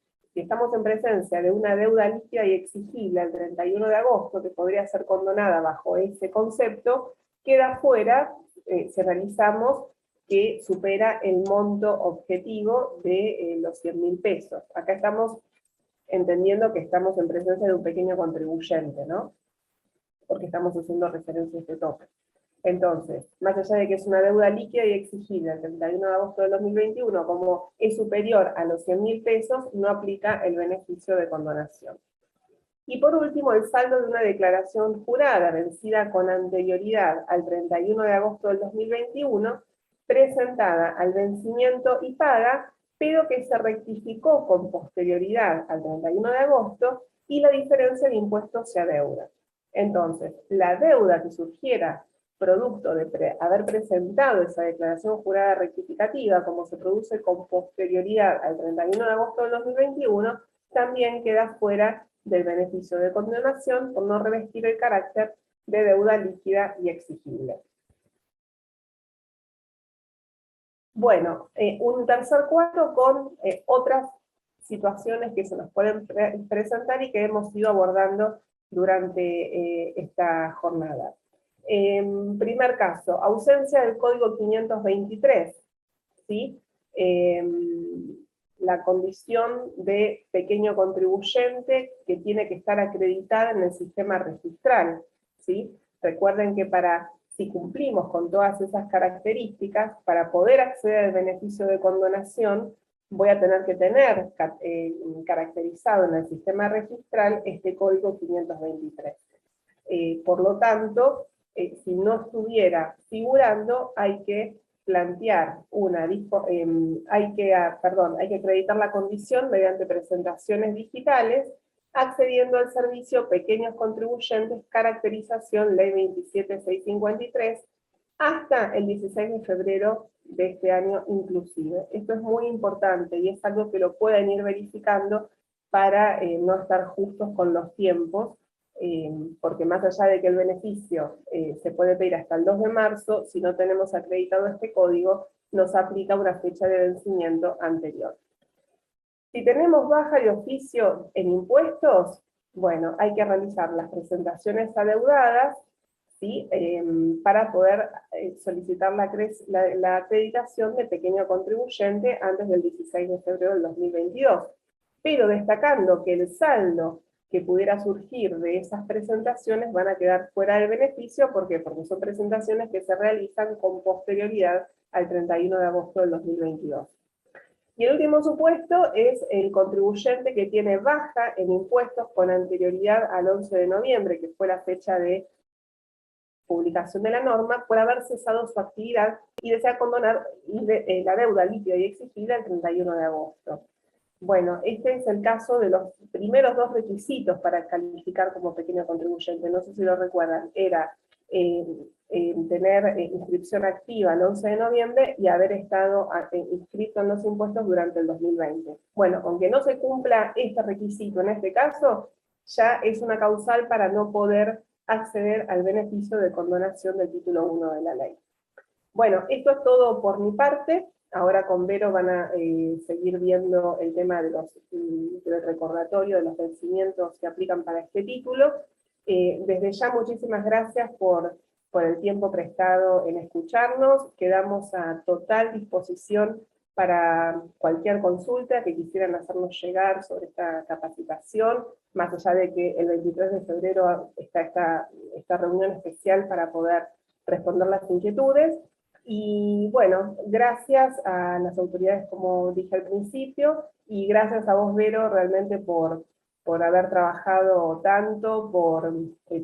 presencia de una deuda líquida y exigible al 31 de agosto, que podría ser condonada bajo ese concepto, queda fuera si realizamos que supera el monto objetivo de los 100.000 pesos. Acá estamos entendiendo que estamos en presencia de un pequeño contribuyente, ¿no? Porque estamos haciendo referencia a este tope. Entonces, más allá de que es una deuda líquida y exigible el 31 de agosto del 2021, como es superior a los 100.000 pesos, no aplica el beneficio de condonación. Y por último, el saldo de una declaración jurada vencida con anterioridad al 31 de agosto del 2021, presentada al vencimiento y paga, pero que se rectificó con posterioridad al 31 de agosto y la diferencia de impuestos se adeuda. Entonces, la deuda que surgiera producto de haber presentado esa declaración jurada rectificativa, como se produce con posterioridad al 31 de agosto del 2021, también queda fuera del beneficio de condonación por no revestir el carácter de deuda líquida y exigible. Bueno, un tercer cuadro con otras situaciones que se nos pueden presentar y que hemos ido abordando durante esta jornada. Primer caso, ausencia del código 523, ¿sí? La condición de pequeño contribuyente que tiene que estar acreditada en el sistema registral, ¿sí? Recuerden que si cumplimos con todas esas características, para poder acceder al beneficio de condonación, voy a tener que tener caracterizado en el sistema registral este código 523. Por lo tanto, si no estuviera figurando, hay que plantear hay que acreditar la condición mediante presentaciones digitales, accediendo al servicio Pequeños Contribuyentes, caracterización Ley 27653, hasta el 16 de febrero de este año inclusive. Esto es muy importante y es algo que lo pueden ir verificando para no estar justos con los tiempos porque más allá de que el beneficio se puede pedir hasta el 2 de marzo, si no tenemos acreditado este código, nos aplica una fecha de vencimiento anterior. Si tenemos baja de oficio en impuestos, bueno, hay que realizar las presentaciones adeudadas, ¿sí? Para poder solicitar la acreditación de pequeño contribuyente antes del 16 de febrero del 2022. Pero destacando que el saldo que pudiera surgir de esas presentaciones van a quedar fuera del beneficio. ¿Por qué? Porque son presentaciones que se realizan con posterioridad al 31 de agosto del 2022. Y el último supuesto es el contribuyente que tiene baja en impuestos con anterioridad al 11 de noviembre, que fue la fecha de publicación de la norma, por haber cesado su actividad y desea condonar la deuda líquida y exigida el 31 de agosto. Bueno, este es el caso de los primeros dos requisitos para calificar como pequeño contribuyente. No sé si lo recuerdan, era tener inscripción activa el 11 de noviembre y haber estado inscrito en los impuestos durante el 2020. Bueno, aunque no se cumpla este requisito en este caso, ya es una causal para no poder acceder al beneficio de condonación del título 1 de la ley. Bueno, esto es todo por mi parte. Ahora con Vero van a seguir viendo el tema del recordatorio de los vencimientos que aplican para este título. Desde ya muchísimas gracias por el tiempo prestado en escucharnos. Quedamos a total disposición para cualquier consulta que quisieran hacernos llegar sobre esta capacitación, más allá de que el 23 de febrero está esta reunión especial para poder responder las inquietudes. Y bueno, gracias a las autoridades, como dije al principio, y gracias a vos, Vero, realmente por haber trabajado tanto, por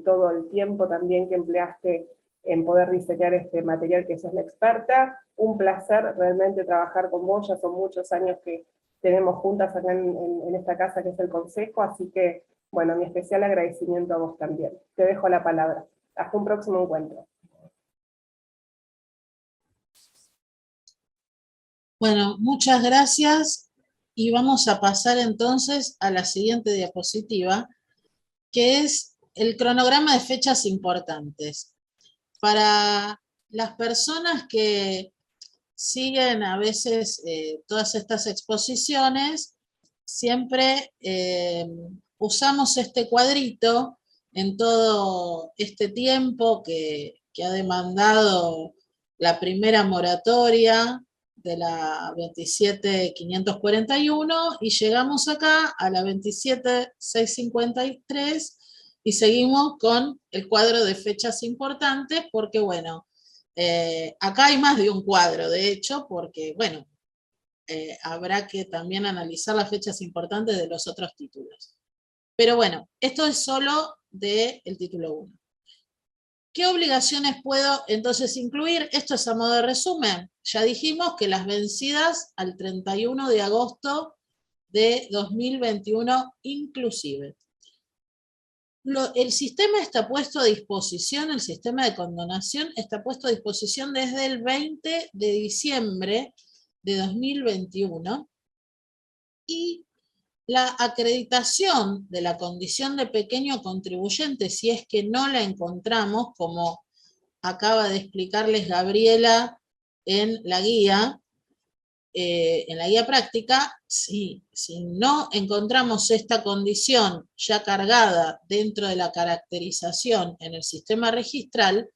todo el tiempo también que empleaste en poder diseñar este material, que sos la experta. Un placer realmente trabajar con vos, ya son muchos años que tenemos juntas acá en esta casa que es el Consejo, así que, bueno, mi especial agradecimiento a vos también. Te dejo la palabra. Hasta un próximo encuentro. Bueno, muchas gracias y vamos a pasar entonces a la siguiente diapositiva, que es el cronograma de fechas importantes. Para las personas que siguen a veces todas estas exposiciones, siempre usamos este cuadrito en todo este tiempo que ha demandado la primera moratoria de la 27.541 y llegamos acá a la 27.653 y seguimos con el cuadro de fechas importantes porque, bueno, acá hay más de un cuadro, de hecho, porque, bueno, habrá que también analizar las fechas importantes de los otros títulos. Pero bueno, esto es solo del título 1. ¿Qué obligaciones puedo entonces incluir? Esto es a modo de resumen. Ya dijimos que las vencidas al 31 de agosto de 2021 inclusive. El sistema está puesto a disposición, el sistema de condonación está puesto a disposición desde el 20 de diciembre de 2021 y la acreditación de la condición de pequeño contribuyente, si es que no la encontramos, como acaba de explicarles Gabriela en la guía práctica, si no encontramos esta condición ya cargada dentro de la caracterización en el sistema registral,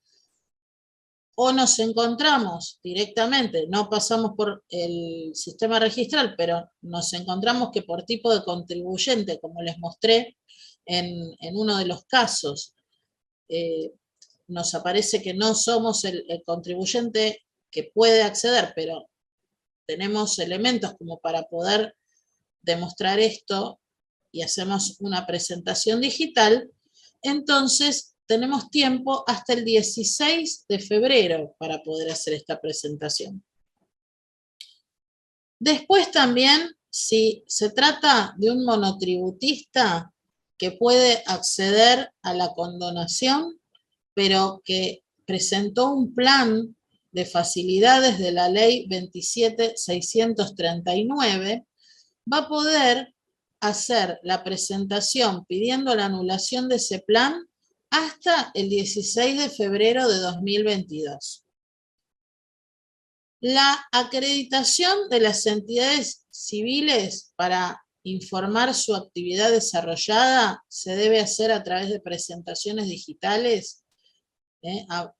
o nos encontramos directamente, no pasamos por el sistema registral, pero nos encontramos que por tipo de contribuyente, como les mostré en uno de los casos, nos aparece que no somos el contribuyente que puede acceder, pero tenemos elementos como para poder demostrar esto y hacemos una presentación digital, entonces tenemos tiempo hasta el 16 de febrero para poder hacer esta presentación. Después también, si se trata de un monotributista que puede acceder a la condonación, pero que presentó un plan de facilidades de la ley 27.639, va a poder hacer la presentación pidiendo la anulación de ese plan hasta el 16 de febrero de 2022. La acreditación de las entidades civiles para informar su actividad desarrollada se debe hacer a través de presentaciones digitales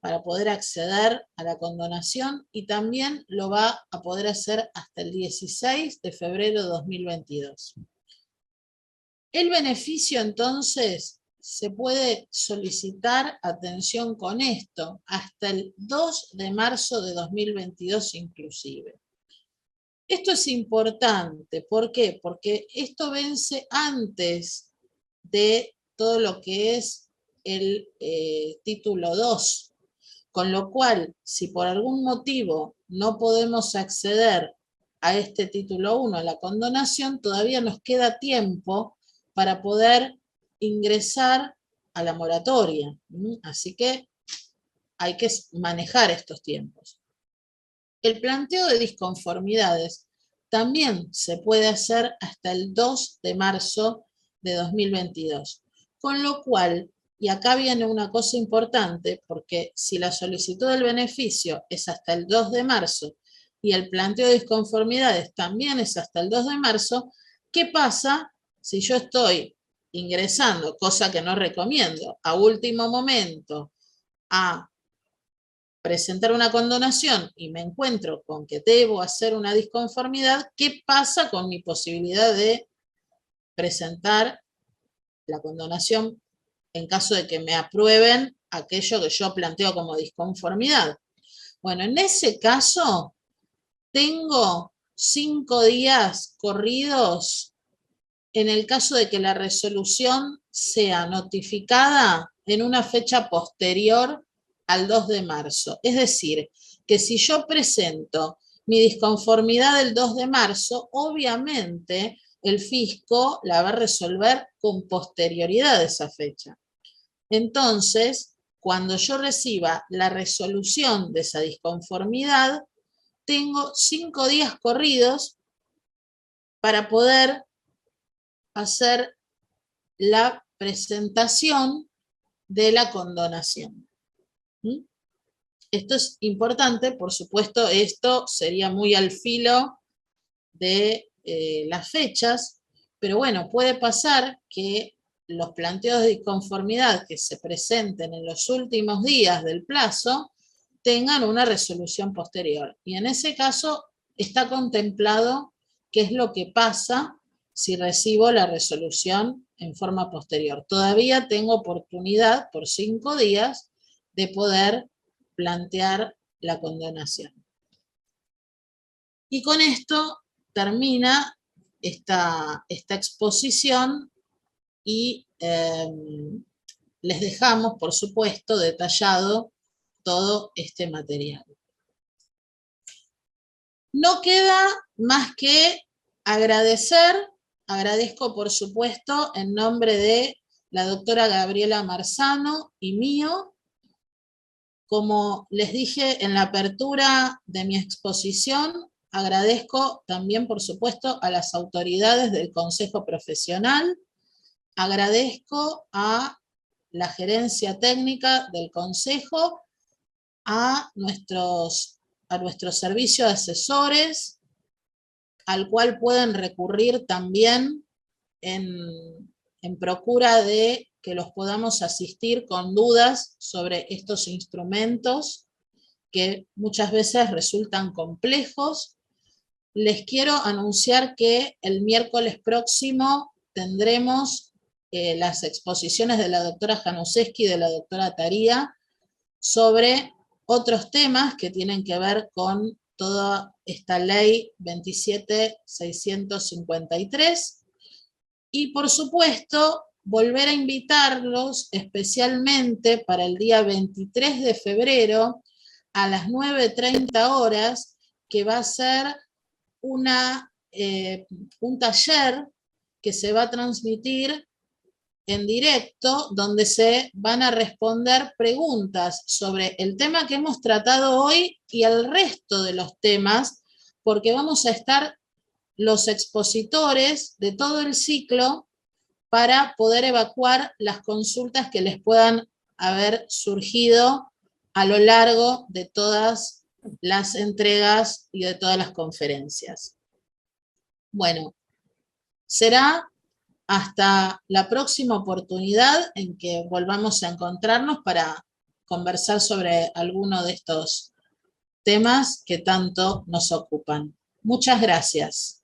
para poder acceder a la condonación, y también lo va a poder hacer hasta el 16 de febrero de 2022. El beneficio, entonces, se puede solicitar, atención con esto, hasta el 2 de marzo de 2022 inclusive. Esto es importante, ¿por qué? Porque esto vence antes de todo lo que es el título 2, con lo cual, si por algún motivo no podemos acceder a este título 1, a la condonación, todavía nos queda tiempo para poder ingresar a la moratoria. Así que hay que manejar estos tiempos. El planteo de disconformidades también se puede hacer hasta el 2 de marzo de 2022. Con lo cual, y acá viene una cosa importante, porque si la solicitud del beneficio es hasta el 2 de marzo y el planteo de disconformidades también es hasta el 2 de marzo, ¿qué pasa si yo estoy ingresando, cosa que no recomiendo, a último momento a presentar una condonación y me encuentro con que debo hacer una disconformidad? ¿Qué pasa con mi posibilidad de presentar la condonación en caso de que me aprueben aquello que yo planteo como disconformidad? Bueno, en ese caso tengo 5 días corridos en el caso de que la resolución sea notificada en una fecha posterior al 2 de marzo. Es decir, que si yo presento mi disconformidad el 2 de marzo, obviamente el fisco la va a resolver con posterioridad a esa fecha. Entonces, cuando yo reciba la resolución de esa disconformidad, tengo 5 días corridos para poder hacer la presentación de la condonación. Esto es importante, por supuesto, esto sería muy al filo de las fechas, pero bueno, puede pasar que los planteos de disconformidad que se presenten en los últimos días del plazo tengan una resolución posterior. Y en ese caso está contemplado qué es lo que pasa si recibo la resolución en forma posterior. Todavía tengo oportunidad por 5 días de poder plantear la condonación. Y con esto termina esta exposición y les dejamos, por supuesto, detallado todo este material. No queda más que agradezco por supuesto en nombre de la doctora Gabriela Marzano y mío. Como les dije en la apertura de mi exposición, agradezco también por supuesto a las autoridades del Consejo Profesional, agradezco a la gerencia técnica del Consejo, a nuestro servicio de asesores, al cual pueden recurrir también en procura de que los podamos asistir con dudas sobre estos instrumentos que muchas veces resultan complejos. Les quiero anunciar que el miércoles próximo tendremos las exposiciones de la doctora Januszewski y de la doctora Taría sobre otros temas que tienen que ver con toda esta ley 27.653. Y por supuesto, volver a invitarlos especialmente para el día 23 de febrero a las 9:30 horas, que va a ser un taller que se va a transmitir en directo, donde se van a responder preguntas sobre el tema que hemos tratado hoy y el resto de los temas, porque vamos a estar los expositores de todo el ciclo para poder evacuar las consultas que les puedan haber surgido a lo largo de todas las entregas y de todas las conferencias. Bueno, será hasta la próxima oportunidad en que volvamos a encontrarnos para conversar sobre alguno de estos temas que tanto nos ocupan. Muchas gracias.